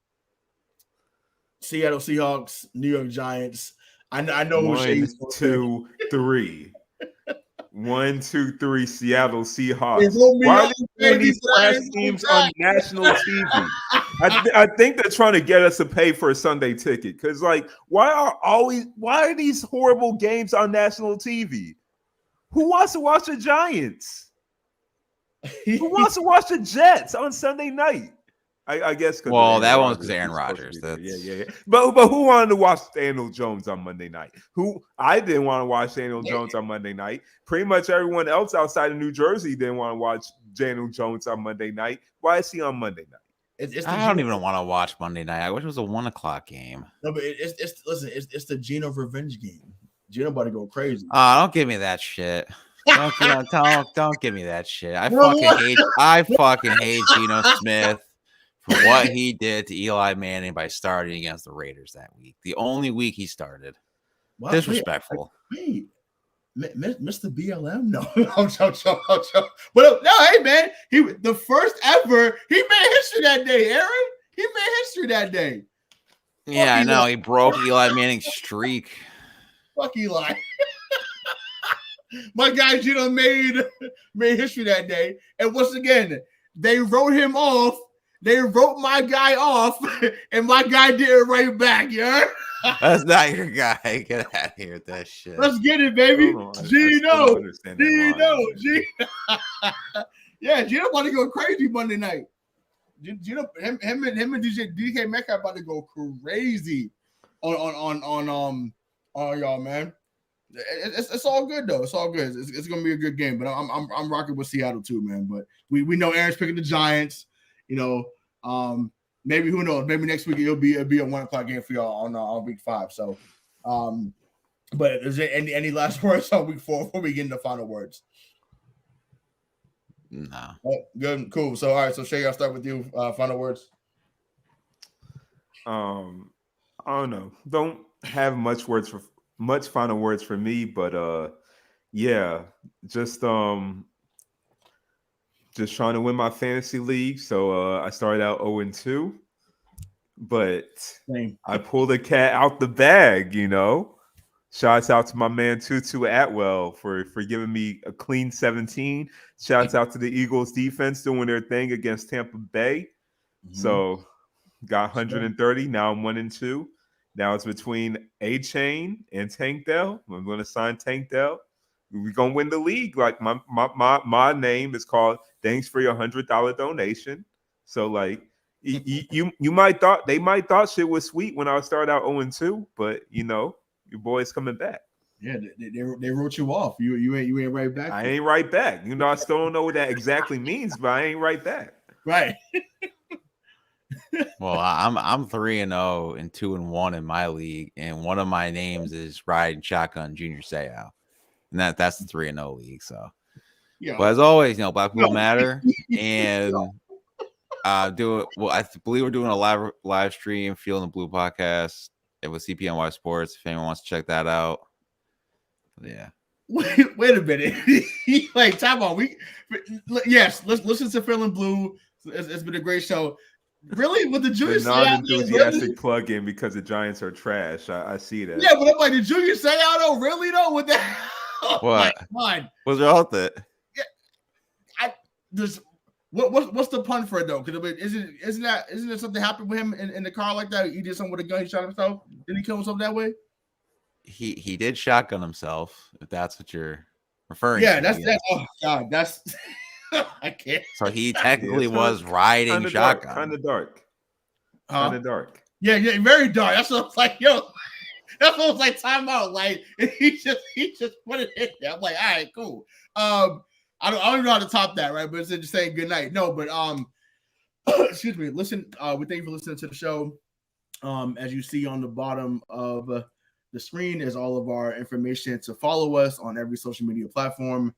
Seattle Seahawks, New York Giants. I know who 1, 2, 3. 1, 2, 3. Seattle Seahawks. Why are they doing these trash teams on national TV? I think they're trying to get us to pay for a Sunday ticket. Because why are these horrible games on national TV? Who wants to watch the Giants? Who wants to watch the Jets on Sunday night? I guess. Well, that one was because Aaron Rodgers. Yeah. But who wanted to watch Daniel Jones on Monday night? I didn't want to watch Daniel Jones on Monday night. Pretty much everyone else outside of New Jersey didn't want to watch Daniel Jones on Monday night. Why is he on Monday night? I don't even want to watch Monday night. I wish it was a 1:00 game. No, but it's the Geno revenge game. Geno about to go crazy. Don't give me that shit. Don't give me that shit. I fucking hate Geno Smith for what he did to Eli Manning by starting against the Raiders that week. The only week he started. What? Disrespectful. Wait, Mr. BLM? No. But no, hey man, the first ever, he made history that day, Aaron. He made history that day. Yeah, I know. He broke Eli Manning's streak. Fuck Eli. My guy Gino made history that day. And once again, they wrote him off. They wrote my guy off, and my guy did it right back, yeah? That's not your guy. Get out of here with that shit. Let's get it, baby. Gino. Yeah, Gino about to go crazy Monday night. Gino, him and DK Metcalf about to go crazy on y'all, man. It's all good though. It's all good. It's gonna be a good game. But I'm rocking with Seattle too, man. But we know Aaron's picking the Giants. Maybe who knows? Maybe next week it'll be a 1:00 game for y'all on week 5. So, but is there any last words on week 4 before we get into final words? No. Oh, good, cool. So all right. So Shay, I'll start with you. Final words. I don't know. Don't have much final words for me, but yeah, just trying to win my fantasy league. So I started out 0-2, but I pulled a cat out the bag, Shouts out to my man Tutu Atwell for giving me a clean 17. Shouts out to the Eagles defense doing their thing against Tampa Bay. Mm-hmm. So got 130. Now I'm 1-2. Now it's between A-Chain and Tank Dell. I'm going to sign Tank Dell. We're going to win the league. Like my name is called Thanks for Your $100 Donation. So you might thought shit was sweet when I started out 0-2, but your boy's coming back. Yeah, they wrote you off. You ain't right back. I ain't right back. You know, I still don't know what that exactly means, but I ain't right back. Right. Well, I'm 3-0 and 2-1 in my league, and one of my names is riding shotgun Junior Seau, and that's the 3-0 league. So, Yeah. but as always, Black people matter, and do it. Well, I believe we're doing a live stream, Field and Blue podcast. It was CPNY Sports. If anyone wants to check that out, yeah. Wait a minute. Like, time out. Yes, let's listen to Field and Blue. It's been a great show. Really, with the Junior The non-enthusiastic plug-in because the Giants are trash. I see that. Yeah, but I'm like, the Junior Seau though, really though? With that, What? What's wrong with it? Yeah, what's the pun for it though? Because isn't there something happened with him in the car like that? He did something with a gun. He shot himself. Did he kill himself that way? He did shotgun himself. If that's what you're referring. Yeah, to. that's oh god, that's. I can't. So he technically was riding shotgun. Kind of dark. Kind of dark. Yeah, very dark. That's what I was like, yo. That's what I was like, time out. Like he just put it in there. I'm like, all right, cool. I don't even know how to top that, right? But it's just saying good night. No, but excuse me. Listen, we thank you for listening to the show. As you see on the bottom of the screen is all of our information to follow us on every social media platform.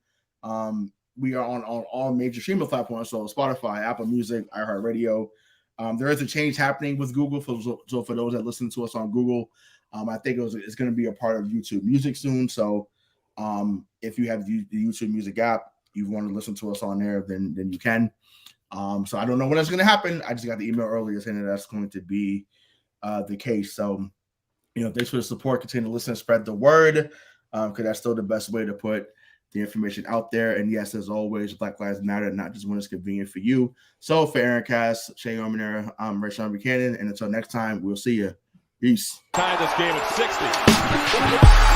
We are on all major streaming platforms, so Spotify, Apple Music, iHeartRadio. There is a change happening with Google, so for those that listen to us on Google, I think it's going to be a part of YouTube Music soon. So if you have the YouTube Music app, you want to listen to us on there, then you can. So I don't know when that's going to happen. I just got the email earlier saying that that's going to be the case. So, thanks for the support. Continue to listen, spread the word, because that's still the best way to put the information out there. And yes, as always, Black Lives Matter, not just when it's convenient for you. So for Aaron Cass, Shane Armanera, I'm Rashawn Buchanan, and until next time, we'll see you. Peace. Tie this game at 60.